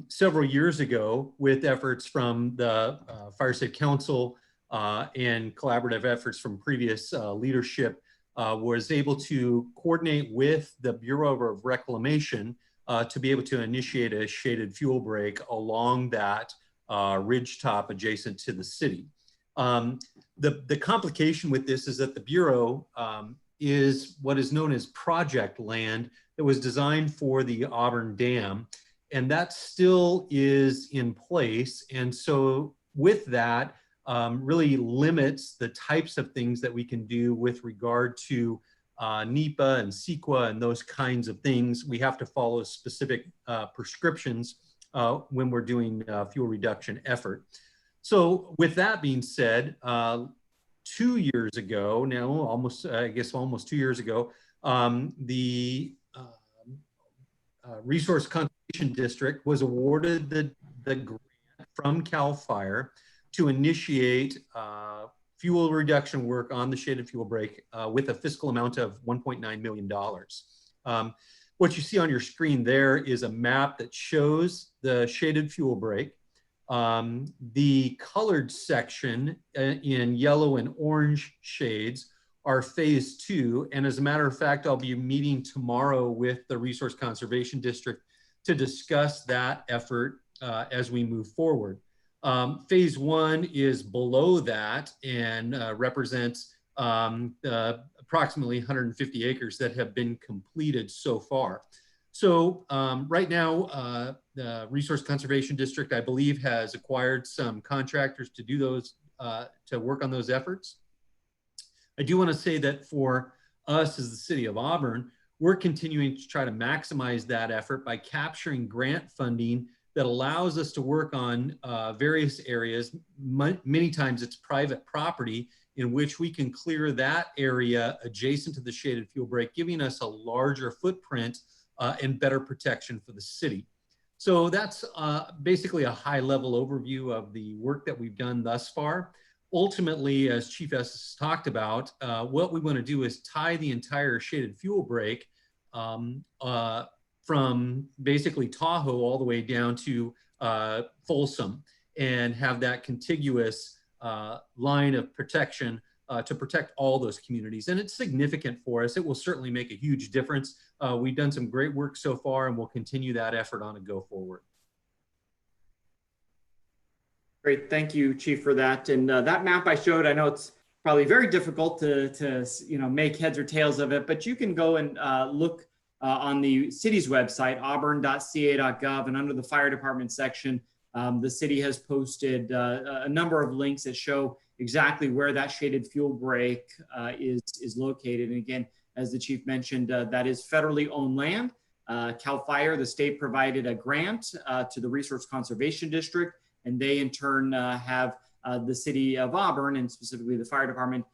several years ago, with efforts from the Fire Safe Council and collaborative efforts from previous leadership, was able to coordinate with the Bureau of Reclamation to be able to initiate a shaded fuel break along that ridgetop adjacent to the city. The complication with this is that the Bureau is what is known as project land that was designed for the Auburn Dam, and that still is in place. And so with that, really limits the types of things that we can do with regard to NEPA and CEQA and those kinds of things. We have to follow specific prescriptions when we're doing fuel reduction effort. So with that being said, 2 years ago, now almost, I guess almost 2 years ago, the Resource Conservation District was awarded the grant from CAL FIRE to initiate fuel reduction work on the shaded fuel break with a fiscal amount of $1.9 million. What you see on your screen there is a map that shows the shaded fuel break. The colored section in yellow and orange shades are phase 2. And as a matter of fact, I'll be meeting tomorrow with the Resource Conservation District to discuss that effort as we move forward. Phase 1 is below that and represents approximately 150 acres that have been completed so far. So right now, the Resource Conservation District, I believe, has acquired some contractors to do those, to work on those efforts. I do want to say that for us as the city of Auburn, we're continuing to try to maximize that effort by capturing grant funding that allows us to work on various areas. Many times it's private property in which we can clear that area adjacent to the shaded fuel break, giving us a larger footprint and better protection for the city. So that's basically a high level overview of the work that we've done thus far. Ultimately, as Chief Estes talked about, what we want to do is tie the entire shaded fuel break from basically Tahoe all the way down to Folsom, and have that contiguous line of protection to protect all those communities. And it's significant for us. It will certainly make a huge difference. We've done some great work so far, and we'll continue that effort on a go forward. Great, thank you, Chief, for that. And that map I showed, I know it's probably very difficult to make heads or tails of it, but you can go and look on the city's website, auburn.ca.gov, and under the fire department section, the city has posted a number of links that show exactly where that shaded fuel break is located. And again, as the chief mentioned, that is federally owned land. CAL FIRE, the state, provided a grant to the Resource Conservation District, and they in turn have the city of Auburn, and specifically the fire department,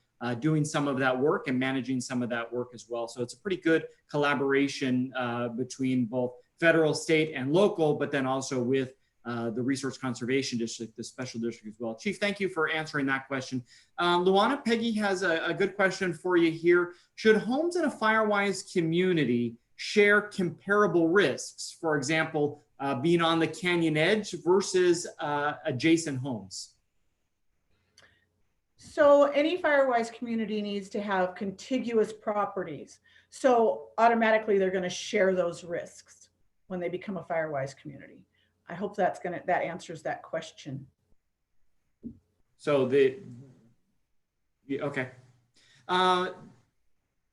doing some of that work and managing some of that work as well. So it's a pretty good collaboration between both federal, state, and local, but then also with the Resource Conservation District, the special district as well. Chief, thank you for answering that question. Luana, Peggy has a good question for you here. Should homes in a Firewise community share comparable risks? For example, being on the canyon edge versus adjacent homes? So any Firewise community needs to have contiguous properties. So automatically they're going to share those risks when they become a Firewise community. I hope that answers that question. So okay.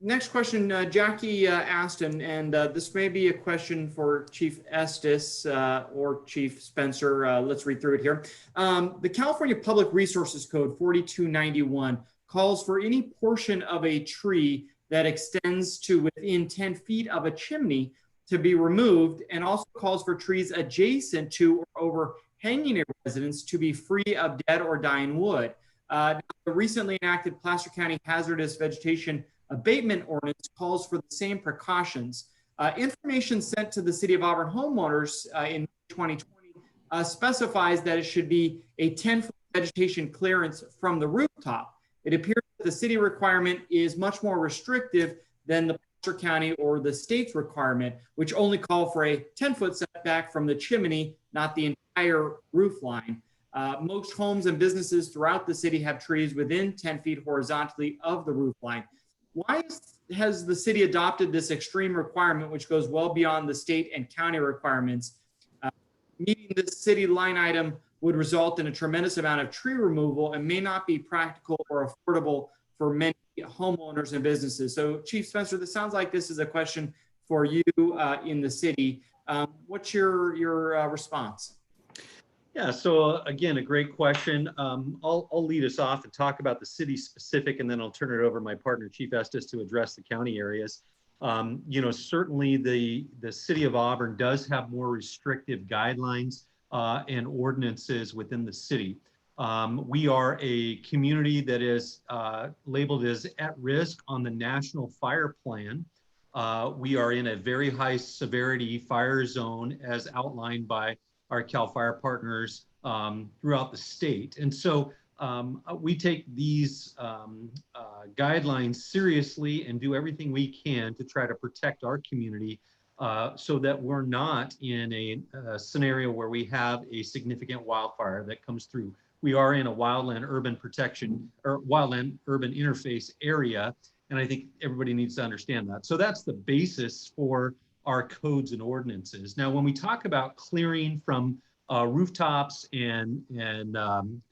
Next question, Jackie asked, and this may be a question for Chief Estes or Chief Spencer. Let's read through it here. The California Public Resources Code 4291 calls for any portion of a tree that extends to within 10 feet of a chimney to be removed, and also calls for trees adjacent to or over hanging a residence to be free of dead or dying wood. The recently enacted Placer County Hazardous Vegetation Abatement Ordinance calls for the same precautions. Information sent to the City of Auburn homeowners in 2020 specifies that it should be a 10-foot vegetation clearance from the rooftop. It appears that the city requirement is much more restrictive than the Placer County or the state's requirement, which only call for a 10-foot setback from the chimney, not the entire roof line. Most homes and businesses throughout the city have trees within 10 feet horizontally of the roof line. Why has the city adopted this extreme requirement, which goes well beyond the state and county requirements? Meeting this city line item would result in a tremendous amount of tree removal and may not be practical or affordable for many homeowners and businesses. So Chief Spencer, this sounds like this is a question for you in the city. What's your response? Yeah, so again, a great question. I'll lead us off and talk about the city specific, and then I'll turn it over to my partner, Chief Estes, to address the county areas. Certainly the City of Auburn does have more restrictive guidelines and ordinances within the city. We are a community that is labeled as at risk on the National Fire Plan. We are in a very high severity fire zone as outlined by our CAL FIRE partners throughout the state. And so we take these guidelines seriously and do everything we can to try to protect our community so that we're not in a scenario where we have a significant wildfire that comes through. We are in a wildland urban protection or wildland urban interface area, and I think everybody needs to understand that. So that's the basis for our codes and ordinances. Now, when we talk about clearing from rooftops and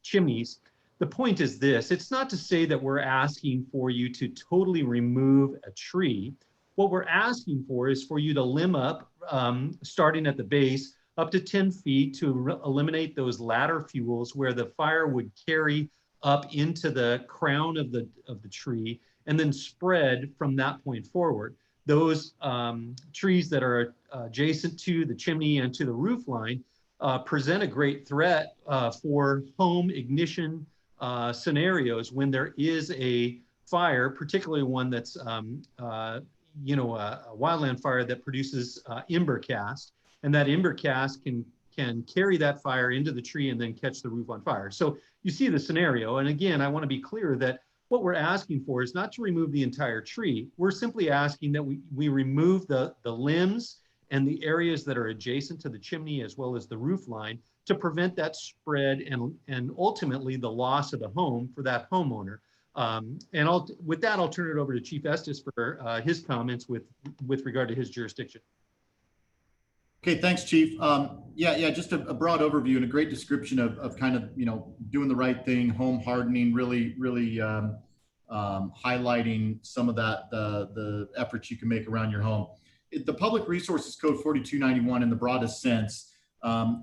chimneys, the point is this: it's not to say that we're asking for you to totally remove a tree. What we're asking for is for you to limb up, starting at the base, up to 10 feet to eliminate those ladder fuels where the fire would carry up into the crown of the tree and then spread from that point forward. Those trees that are adjacent to the chimney and to the roof line present a great threat for home ignition scenarios when there is a fire, particularly one that's a wildland fire that produces ember cast, and that ember cast can carry that fire into the tree and then catch the roof on fire. So you see the scenario. And again, I want to be clear that what we're asking for is not to remove the entire tree. We're simply asking that we remove the limbs and the areas that are adjacent to the chimney as well as the roof line to prevent that spread and ultimately the loss of the home for that homeowner. With that, I'll turn it over to Chief Estes for his comments with regard to his jurisdiction. Okay, thanks, Chief. Just a broad overview and a great description of kind of, doing the right thing, home hardening, really highlighting some of that, the efforts you can make around your home. The Public Resources Code 4291 in the broadest sense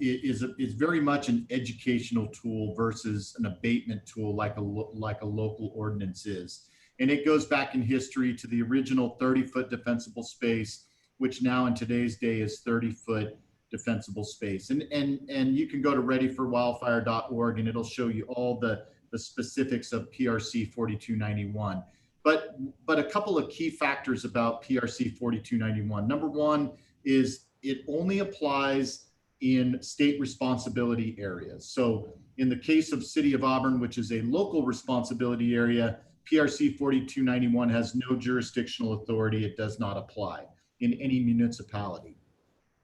is very much an educational tool versus an abatement tool like a local ordinance is. And it goes back in history to the original 30-foot defensible space, which now in today's day is 30-foot defensible space. And you can go to readyforwildfire.org and it'll show you all the specifics of PRC 4291. But a couple of key factors about PRC 4291. Number one is it only applies in state responsibility areas. So in the case of City of Auburn, which is a local responsibility area, PRC 4291 has no jurisdictional authority. It does not apply in any municipality.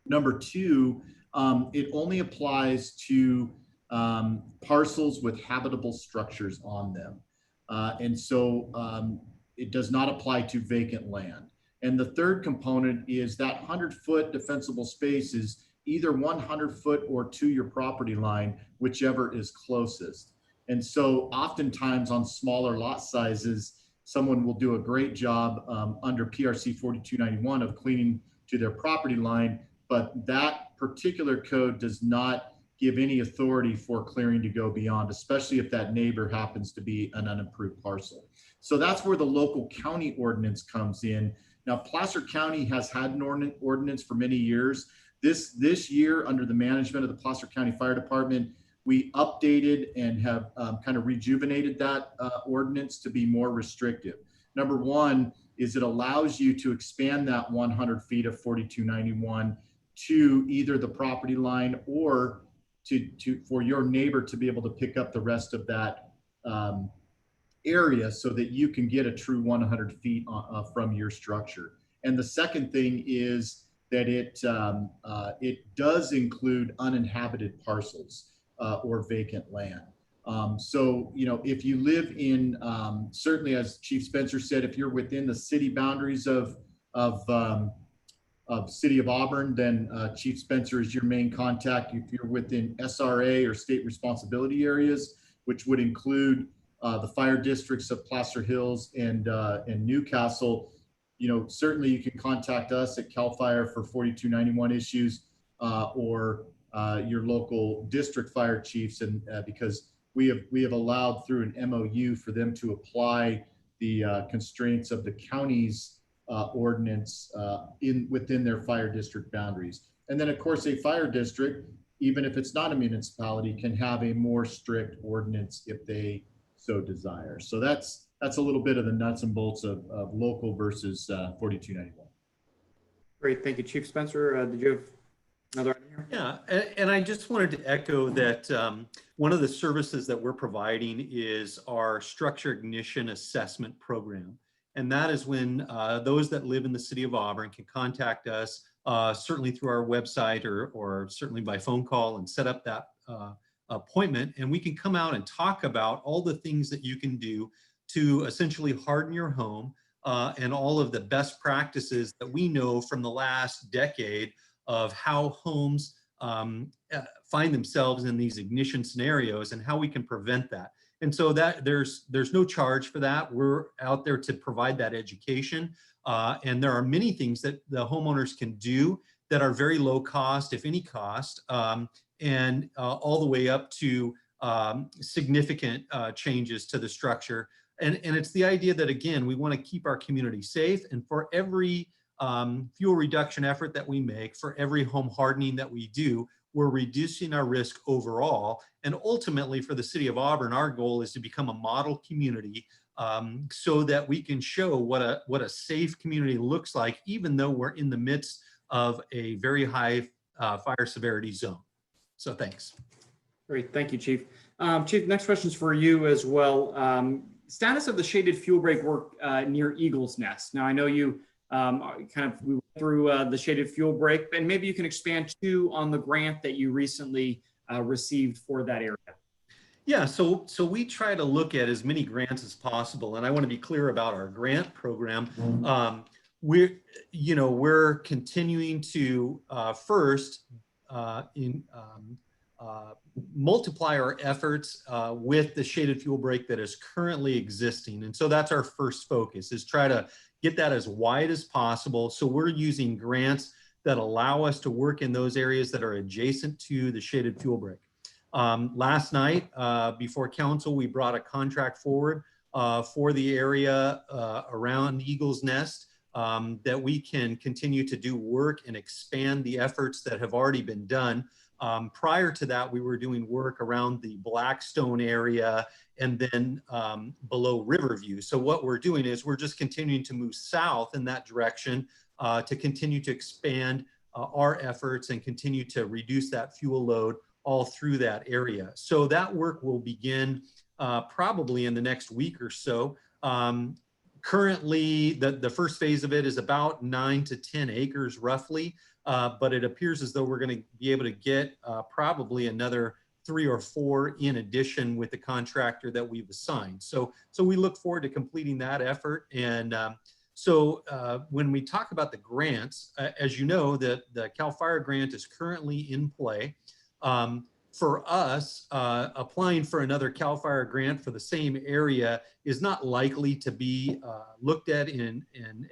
Number two, it only applies to parcels with habitable structures on them. And so it does not apply to vacant land. And the third component is that 100-foot defensible space is either 100 foot or to your property line, whichever is closest. And so oftentimes on smaller lot sizes, someone will do a great job under PRC 4291 of cleaning to their property line, but that particular code does not give any authority for clearing to go beyond, especially if that neighbor happens to be an unapproved parcel. So that's where the local county ordinance comes in. Now, Placer County has had an ordinance for many years This year, under the management of the Placer County Fire Department, we updated and have kind of rejuvenated that ordinance to be more restrictive. Number one is it allows you to expand that 100 feet of 4291 to either the property line or for your neighbor to be able to pick up the rest of that area so that you can get a true 100 feet from your structure. And the second thing is that it does include uninhabited parcels or vacant land. So, you know, if you live in, certainly as Chief Spencer said, if you're within the city boundaries of City of Auburn, then Chief Spencer is your main contact. If you're within SRA or state responsibility areas, which would include the fire districts of Placer Hills and Newcastle, you know, certainly you can contact us at CAL FIRE for 4291 issues or your local district fire chiefs, and because we have allowed through an MOU for them to apply the constraints of the county's ordinance within their fire district boundaries. And then of course a fire district, even if it's not a municipality, can have a more strict ordinance if they so desire. So that's a little bit of the nuts and bolts of local versus 4291. Great, thank you, Chief Spencer. Did you have another item here? Yeah, and I just wanted to echo that one of the services that we're providing is our structure ignition assessment program. And that is when those that live in the city of Auburn can contact us, certainly through our website or certainly by phone call, and set up that appointment. And we can come out and talk about all the things that you can do to essentially harden your home and all of the best practices that we know from the last decade of how homes find themselves in these ignition scenarios and how we can prevent that. And so that there's no charge for that. We're out there to provide that education. And there are many things that the homeowners can do that are very low cost, if any cost, and all the way up to significant changes to the structure. And it's the idea that, again, we want to keep our community safe, and for every fuel reduction effort that we make, for every home hardening that we do, we're reducing our risk overall. And ultimately for the city of Auburn, our goal is to become a model community so that we can show what a safe community looks like, even though we're in the midst of a very high fire severity zone. So thanks. Great, thank you, Chief. Chief, next question is for you as well. Status of the shaded fuel break work near Eagle's Nest. Now, I know you we went through the shaded fuel break, and maybe you can expand too on the grant that you recently received for that area. Yeah, so we try to look at as many grants as possible, and I want to be clear about our grant program. We're continuing to first multiply our efforts with the shaded fuel break that is currently existing. And so that's our first focus, is try to get that as wide as possible. So we're using grants that allow us to work in those areas that are adjacent to the shaded fuel break. Last night before council, we brought a contract forward for the area around Eagle's Nest that we can continue to do work and expand the efforts that have already been done. Prior to that, we were doing work around the Blackstone area and then below Riverview. So what we're doing is we're just continuing to move south in that direction to continue to expand our efforts and continue to reduce that fuel load all through that area. So that work will begin probably in the next week or so. Currently, the first phase of it is about 9 to 10 acres roughly. But it appears as though we're going to be able to get probably another 3 or 4 in addition with the contractor that we've assigned. So we look forward to completing that effort. And when we talk about the grants, as you know, the CAL FIRE grant is currently in play. For us, applying for another CAL FIRE grant for the same area is not likely to be looked at. And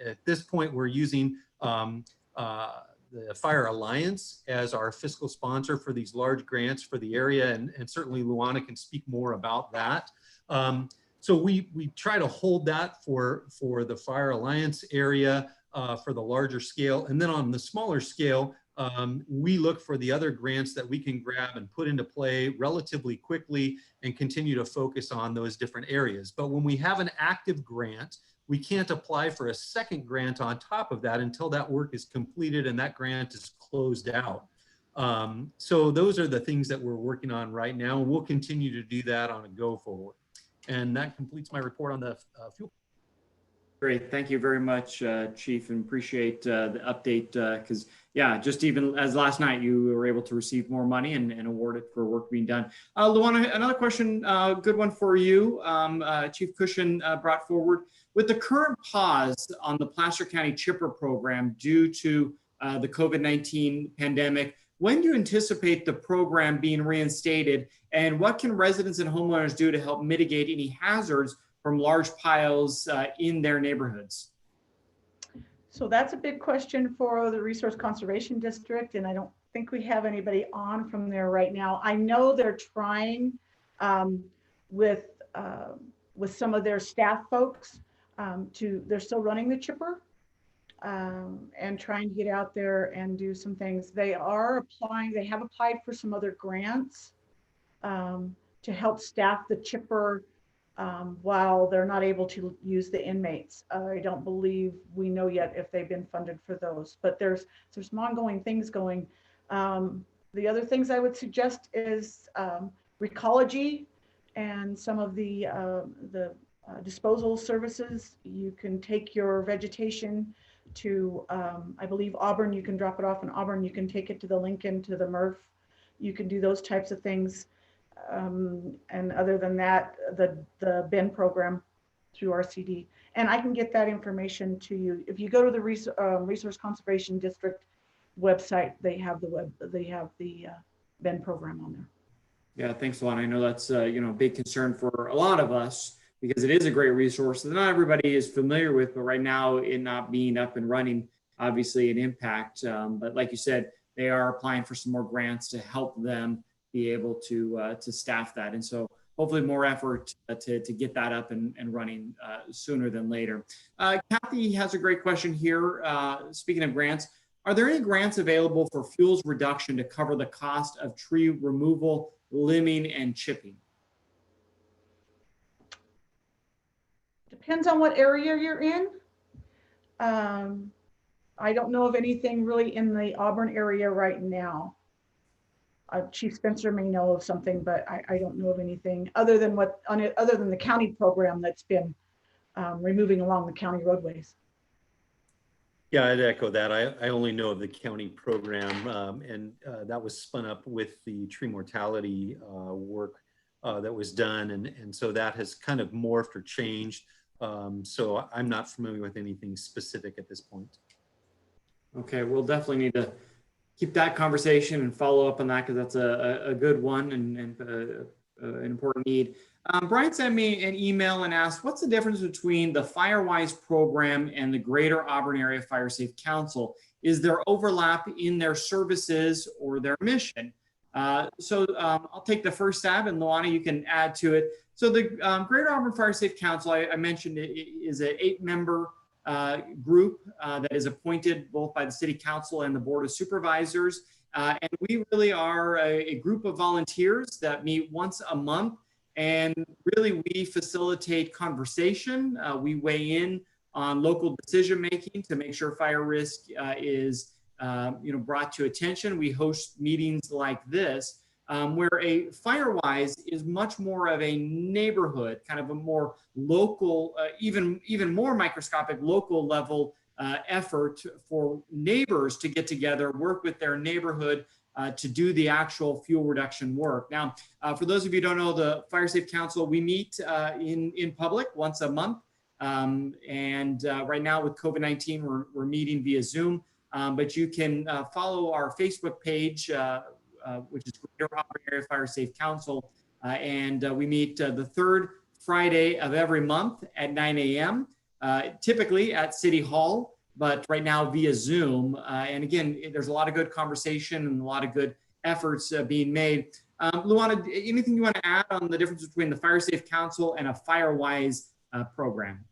at this point, we're using the Fire Alliance as our fiscal sponsor for these large grants for the area, and certainly Luana can speak more about that. So we try to hold that for the Fire Alliance area for the larger scale, and then on the smaller scale, we look for the other grants that we can grab and put into play relatively quickly and continue to focus on those different areas. But when we have an active grant, we can't apply for a second grant on top of that until that work is completed and that grant is closed out. So those are the things that we're working on right now. We'll continue to do that on a go forward. And that completes my report on the fuel. Great. Thank you very much, Chief, and appreciate the update because, yeah, just even as last night, you were able to receive more money and award it for work being done. Luana, another question, good one for you. Chief Cushion brought forward. With the current pause on the Placer County Chipper program due to the COVID-19 pandemic, when do you anticipate the program being reinstated, and what can residents and homeowners do to help mitigate any hazards from large piles in their neighborhoods? So that's a big question for the Resource Conservation District, and I don't think we have anybody on from there right now. I know they're trying with some of their staff folks they're still running the chipper and trying to get out there and do some things. They have applied for some other grants to help staff the chipper while they're not able to use the inmates. I don't believe we know yet if they've been funded for those, but there's some ongoing things going. The other things I would suggest is recology and some of the disposal services. You can take your vegetation to, I believe Auburn, you can drop it off in Auburn, you can take it to the Lincoln, to the Murph. You can do those types of things. And other than that, the BEN program through RCD. And I can get that information to you. If you go to the Resource Conservation District website, they have the BEN program on there. Yeah, thanks a lot. I know that's a big concern for a lot of us because it is a great resource that not everybody is familiar with, but right now it not being up and running, obviously an impact. But like you said, they are applying for some more grants to help them be able to staff that. And so hopefully more effort to get that up and running sooner than later. Kathy has a great question here. Speaking of grants, are there any grants available for fuels reduction to cover the cost of tree removal, limbing, and chipping? Depends on what area you're in. I don't know of anything really in the Auburn area right now. Chief Spencer may know of something, but I don't know of anything other than the county program that's been removing along the county roadways. Yeah, I'd echo that. I only know of the county program, and that was spun up with the tree mortality work that was done. And so that has kind of morphed or changed. So I'm not familiar with anything specific at this point. Okay, we'll definitely need to keep that conversation and follow up on that because that's a good one and an important need. Brian sent me an email and asked, what's the difference between the Firewise program and the Greater Auburn Area Fire Safe Council? Is there overlap in their services or their mission? So I'll take the first stab, and Luana, you can add to it. So the Greater Auburn Fire Safe Council, I mentioned, it is an 8-member group that is appointed both by the City Council and the Board of Supervisors. And we really are a group of volunteers that meet once a month. And really, we facilitate conversation. We weigh in on local decision making to make sure fire risk is brought to attention. We host meetings like this, where a Firewise is much more of a neighborhood, kind of a more local, even more microscopic local level effort for neighbors to get together, work with their neighborhood to do the actual fuel reduction work. Now, for those of you who don't know, the Fire Safe Council, we meet in public once a month. And right now with COVID-19, we're meeting via Zoom, but you can follow our Facebook page, which is Greater Auburn Area Fire Safe Council. And we meet the third Friday of every month at 9 a.m., typically at City Hall, but right now via Zoom. And again, there's a lot of good conversation and a lot of good efforts being made. Luana, anything you want to add on the difference between the Fire Safe Council and a Firewise program?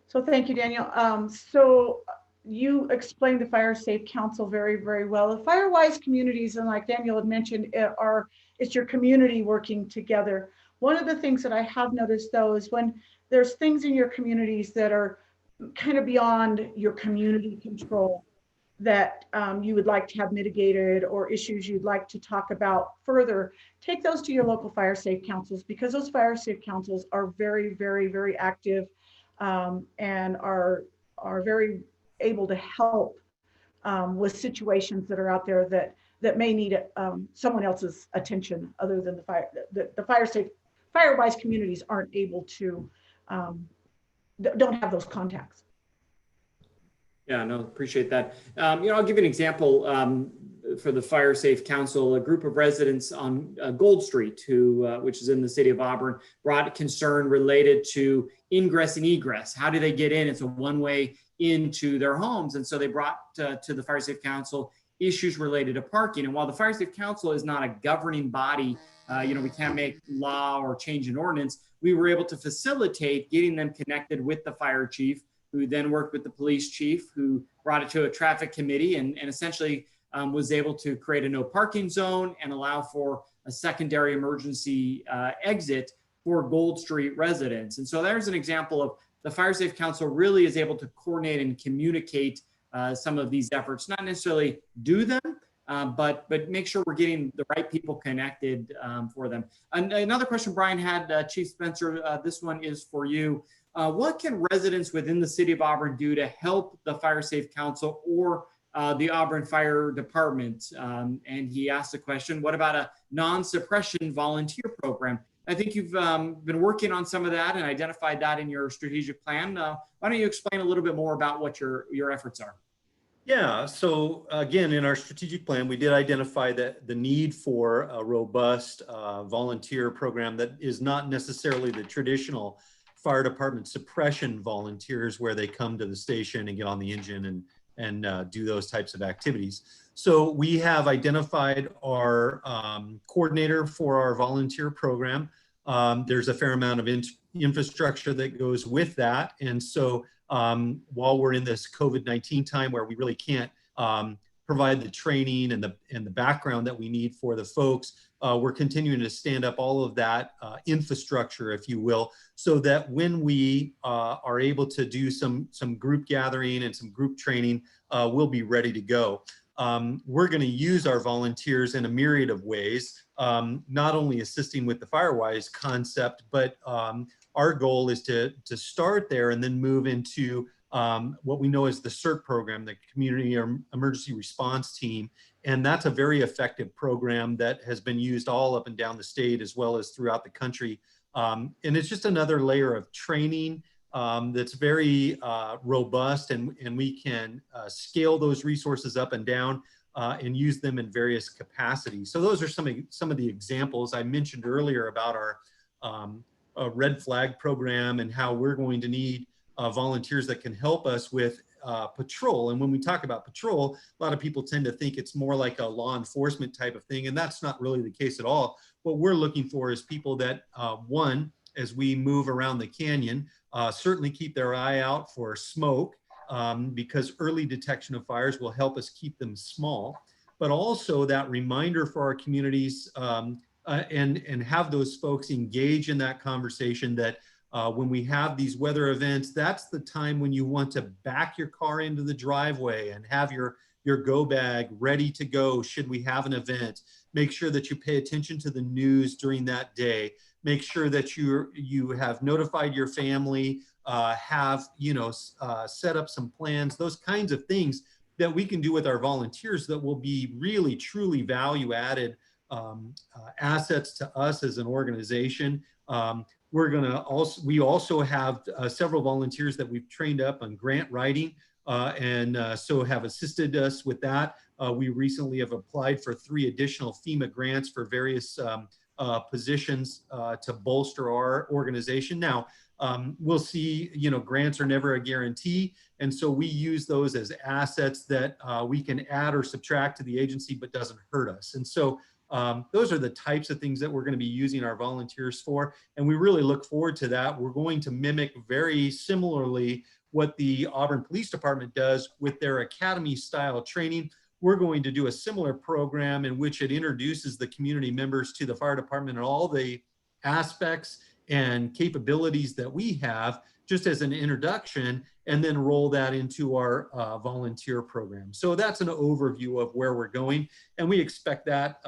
So thank you, Daniel. So you explained the Fire Safe Council very, very well. The Firewise communities, and like Daniel had mentioned, it's your community working together. One of the things that I have noticed though is when there's things in your communities that are kind of beyond your community control that you would like to have mitigated, or issues you'd like to talk about further, take those to your local fire safe councils, because those fire safe councils are very, very, very active, and are very able to help with situations that are out there that may need someone else's attention other than the fire. The fire safe, Firewise communities aren't able to, don't have those contacts. Yeah, no, appreciate that. I'll give you an example for the Fire Safe Council. A group of residents on Gold Street, which is in the city of Auburn, brought concern related to ingress and egress. How do they get in? It's a one-way into their homes. And so they brought to the Fire Safe Council issues related to parking. And while the Fire Safe Council is not a governing body, we can't make law or change an ordinance, we were able to facilitate getting them connected with the fire chief, who then worked with the police chief, who brought it to a traffic committee and essentially was able to create a no parking zone and allow for a secondary emergency exit for Gold Street residents. And so there's an example of the Fire Safe Council really is able to coordinate and communicate some of these efforts, not necessarily do them, but make sure we're getting the right people connected for them. And another question Brian had, Chief Spencer, this one is for you. What can residents within the city of Auburn do to help the Fire Safe Council or the Auburn Fire Department? And he asked the question, what about a non-suppression volunteer program? I think you've been working on some of that and identified that in your strategic plan. Why don't you explain a little bit more about what your efforts are? Yeah, so again, in our strategic plan, we did identify that the need for a robust volunteer program that is not necessarily the traditional fire department suppression volunteers where they come to the station and get on the engine and do those types of activities. So we have identified our coordinator for our volunteer program. There's a fair amount of infrastructure that goes with that. And so while we're in this COVID-19 time where we really can't provide the training and the background that we need for the folks, we're continuing to stand up all of that infrastructure, if you will, so that when we are able to do some group gathering and some group training, we'll be ready to go. We're going to use our volunteers in a myriad of ways, not only assisting with the Firewise concept, but our goal is to start there and then move into what we know as the CERT program, the Community Emergency Response Team. And that's a very effective program that has been used all up and down the state as well as throughout the country. And it's just another layer of training that's very robust, and we can scale those resources up and down and use them in various capacities. So those are some of the examples I mentioned earlier about our red flag program and how we're going to need volunteers that can help us with patrol. And when we talk about patrol, a lot of people tend to think it's more like a law enforcement type of thing, and that's not really the case at all. What we're looking for is people that, one, as we move around the canyon, certainly keep their eye out for smoke, because early detection of fires will help us keep them small, but also that reminder for our communities and have those folks engage in that conversation that when we have these weather events, that's the time when you want to back your car into the driveway and have your go bag ready to go should we have an event. Make sure that you pay attention to the news during that day. Make sure that you have notified your family, set up some plans, those kinds of things that we can do with our volunteers that will be really, truly value added assets to us as an organization. We also have several volunteers that we've trained up on grant writing and so have assisted us with that. We recently have applied for 3 additional FEMA grants for various positions to bolster our organization. Now, we'll see, grants are never a guarantee. And so we use those as assets that we can add or subtract to the agency, but doesn't hurt us. And so those are the types of things that we're going to be using our volunteers for. And we really look forward to that. We're going to mimic very similarly what the Auburn Police Department does with their academy style training. We're going to do a similar program in which it introduces the community members to the fire department and all the aspects and capabilities that we have just as an introduction, and then roll that into our volunteer program. So that's an overview of where we're going. And we expect that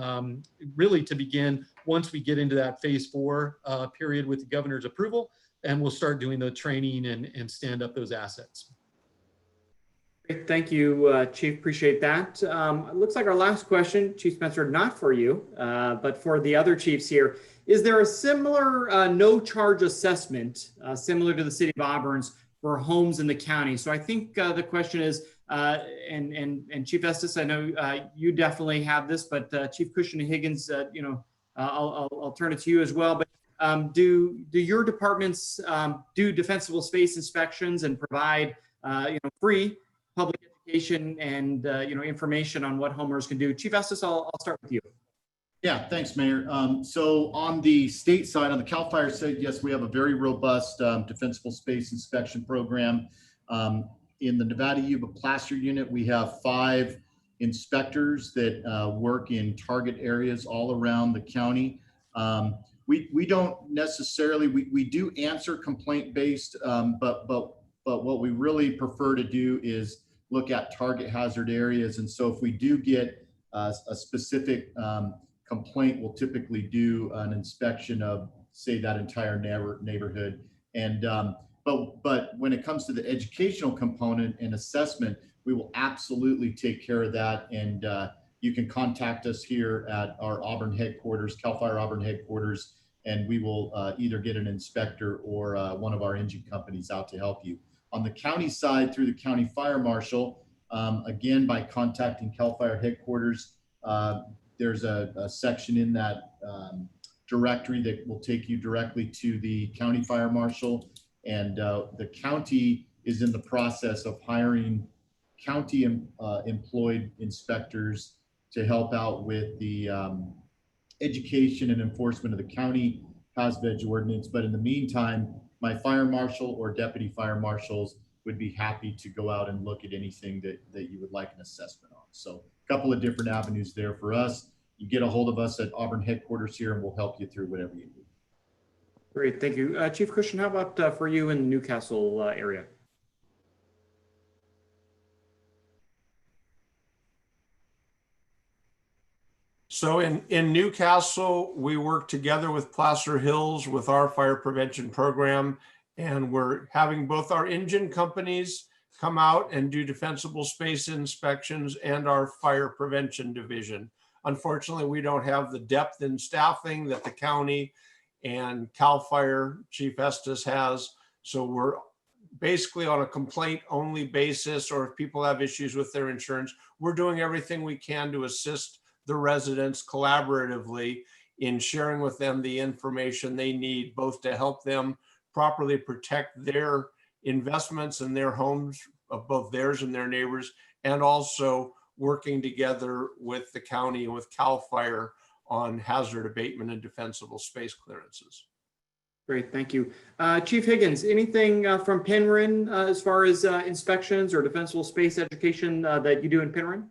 really to begin once we get into that phase 4 period with the governor's approval, and we'll start doing the training and stand up those assets. Great. Thank you, Chief. Appreciate that. It looks like our last question, Chief Spencer, not for you, but for the other chiefs here. Is there a similar no charge assessment similar to the city of Auburn's for homes in the county? So I think the question is, and Chief Estes, I know you definitely have this, but Chief Cushing and Higgins, I'll turn it to you as well. But do your departments do defensible space inspections and provide free public education and information on what homeowners can do? Chief Estes, I'll start with you. Yeah, thanks, Mayor. So on the state side, on the CAL FIRE side, yes, we have a very robust defensible space inspection program. In the Nevada Yuba Placer Unit, we have 5 inspectors that work in target areas all around the county. We don't necessarily, we do answer complaint-based, but what we really prefer to do is look at target hazard areas. And so if we do get a specific complaint, we'll typically do an inspection of, say, that entire neighborhood. And but when it comes to the educational component and assessment, we will absolutely take care of that. And you can contact us here at our Auburn headquarters, CAL FIRE Auburn headquarters, and we will either get an inspector or one of our engine companies out to help you. On the county side, through the county fire marshal, again, by contacting CAL FIRE headquarters, there's a section in that directory that will take you directly to the county fire marshal. And the county is in the process of hiring county employed inspectors to help out with the education and enforcement of the county HASVEG ordinance. But in the meantime, my fire marshal or deputy fire marshals would be happy to go out and look at anything that you would like an assessment on. So a couple of different avenues there for us. You get a hold of us at Auburn headquarters here and we'll help you through whatever you need. Great, thank you. Chief Cushing, how about for you in the Newcastle area? So in Newcastle, we work together with Placer Hills with our fire prevention program, and we're having both our engine companies come out and do defensible space inspections and our fire prevention division. Unfortunately, we don't have the depth in staffing that the county and CAL FIRE Chief Estes has. So we're basically on a complaint only basis, or if people have issues with their insurance, we're doing everything we can to assist the residents collaboratively in sharing with them the information they need, both to help them properly protect their investments and their homes, of both theirs and their neighbors, and also working together with the county and with CAL FIRE on hazard abatement and defensible space clearances. Great, thank you. Chief Higgins, anything from Penryn as far as inspections or defensible space education that you do in Penryn?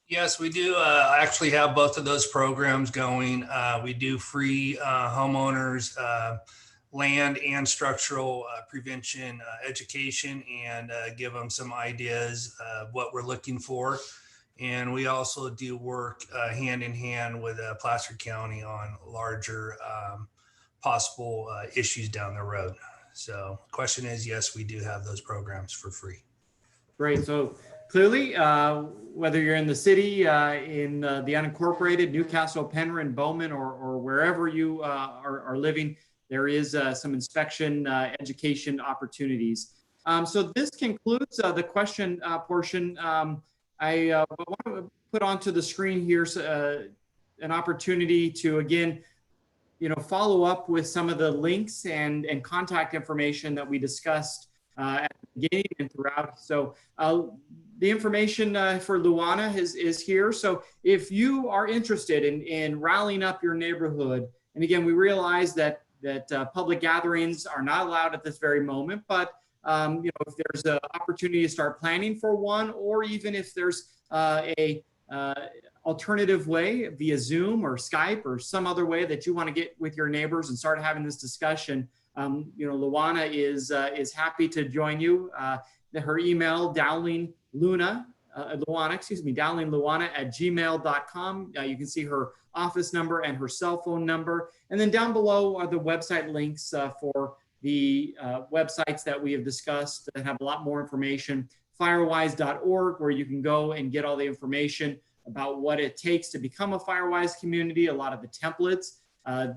Yes, we do actually have both of those programs going. We do free homeowners land and structural prevention education, and give them some ideas of what we're looking for. And we also do work hand in hand with Placer County on larger possible issues down the road. So the question is, yes, we do have those programs for free. Great, so clearly, whether you're in the city, in the unincorporated, Newcastle, Penryn, Bowman, or wherever you are living, there is some inspection education opportunities. So this concludes the question portion. I want to put onto the screen here an opportunity to, again, follow up with some of the links and contact information that we discussed at the beginning and throughout. So the information for Luana is here. So if you are interested in rallying up your neighborhood, and again, we realize that public gatherings are not allowed at this very moment, but if there's an opportunity to start planning for one, or even if there's a alternative way via Zoom or Skype or some other way that you want to get with your neighbors and start having this discussion, Luana is happy to join you. Her email, downlinluana @gmail.com. You can see her office number and her cell phone number. And then down below are the website links for the websites that we have discussed that have a lot more information. Firewise.org, where you can go and get all the information about what it takes to become a Firewise community, a lot of the templates. I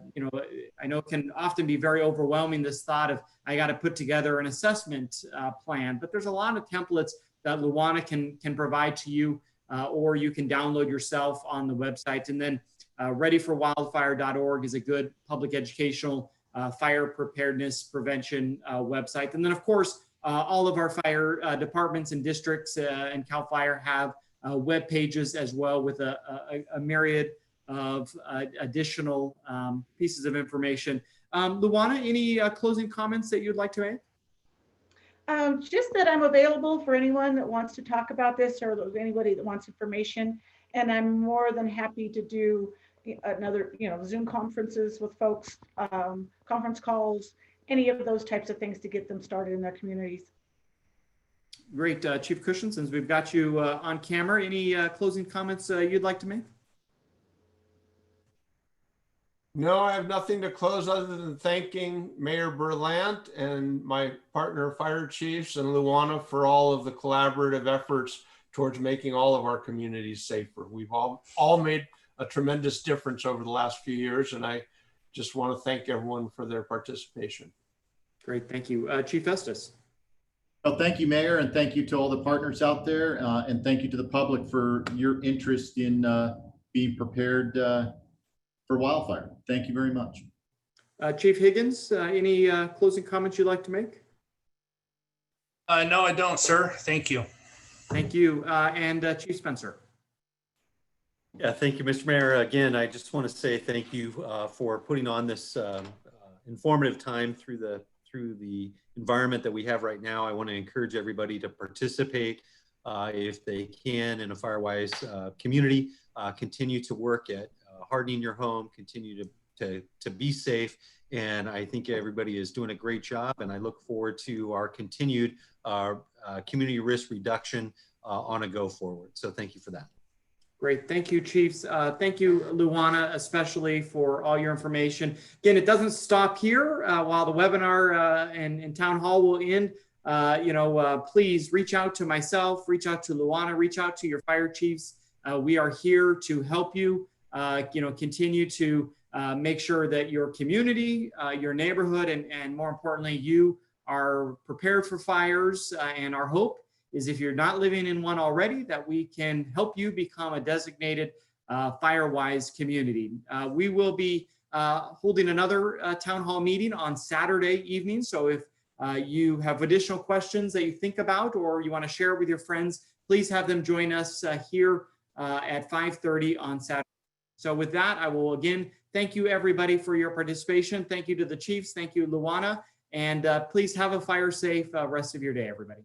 know it can often be very overwhelming, this thought of, I got to put together an assessment plan, but there's a lot of templates that Luana can provide to you, or you can download yourself on the website. And then readyforwildfire.org is a good public educational fire preparedness prevention website. And then, of course, all of our fire departments and districts and CAL FIRE have web pages as well, with a myriad of additional pieces of information. Luana, any closing comments that you'd like to make? Just that I'm available for anyone that wants to talk about this, or anybody that wants information. And I'm more than happy to do another, Zoom conferences with folks, conference calls, any of those types of things to get them started in their communities. Great. Chief Cushion, since we've got you on camera, any closing comments you'd like to make? No, I have nothing to close other than thanking Mayor Berlant and my partner fire chiefs and Luana for all of the collaborative efforts towards making all of our communities safer. We've all made a tremendous difference over the last few years, and I just want to thank everyone for their participation. Great. Thank you. Chief Estes. Well, thank you, Mayor, and thank you to all the partners out there, and thank you to the public for your interest in being prepared for wildfire. Thank you very much. Chief Higgins, any closing comments you'd like to make? No, I don't, sir. Thank you. Thank you. And Chief Spencer. Yeah, thank you, Mr. Mayor. Again, I just want to say thank you for putting on this informative time through the environment that we have right now. I want to encourage everybody to participate if they can in a Firewise community. Continue to work at hardening your home, continue to be safe. And I think everybody is doing a great job, and I look forward to our continued community risk reduction on a go forward. So thank you for that. Great. Thank you, Chiefs. Thank you, Luana, especially for all your information. Again, it doesn't stop here. While the webinar and town hall will end, please reach out to myself, reach out to Luana, reach out to your fire chiefs. We are here to help you, continue to make sure that your community, your neighborhood, and more importantly, you are prepared for fires. And our hope is, if you're not living in one already, that we can help you become a designated Firewise community. We will be holding another town hall meeting on Saturday evening. So if you have additional questions that you think about, or you want to share with your friends, please have them join us here at 5:30 on Saturday. So with that, I will again thank you, everybody, for your participation. Thank you to the Chiefs. Thank you, Luana. And please have a fire safe rest of your day, everybody.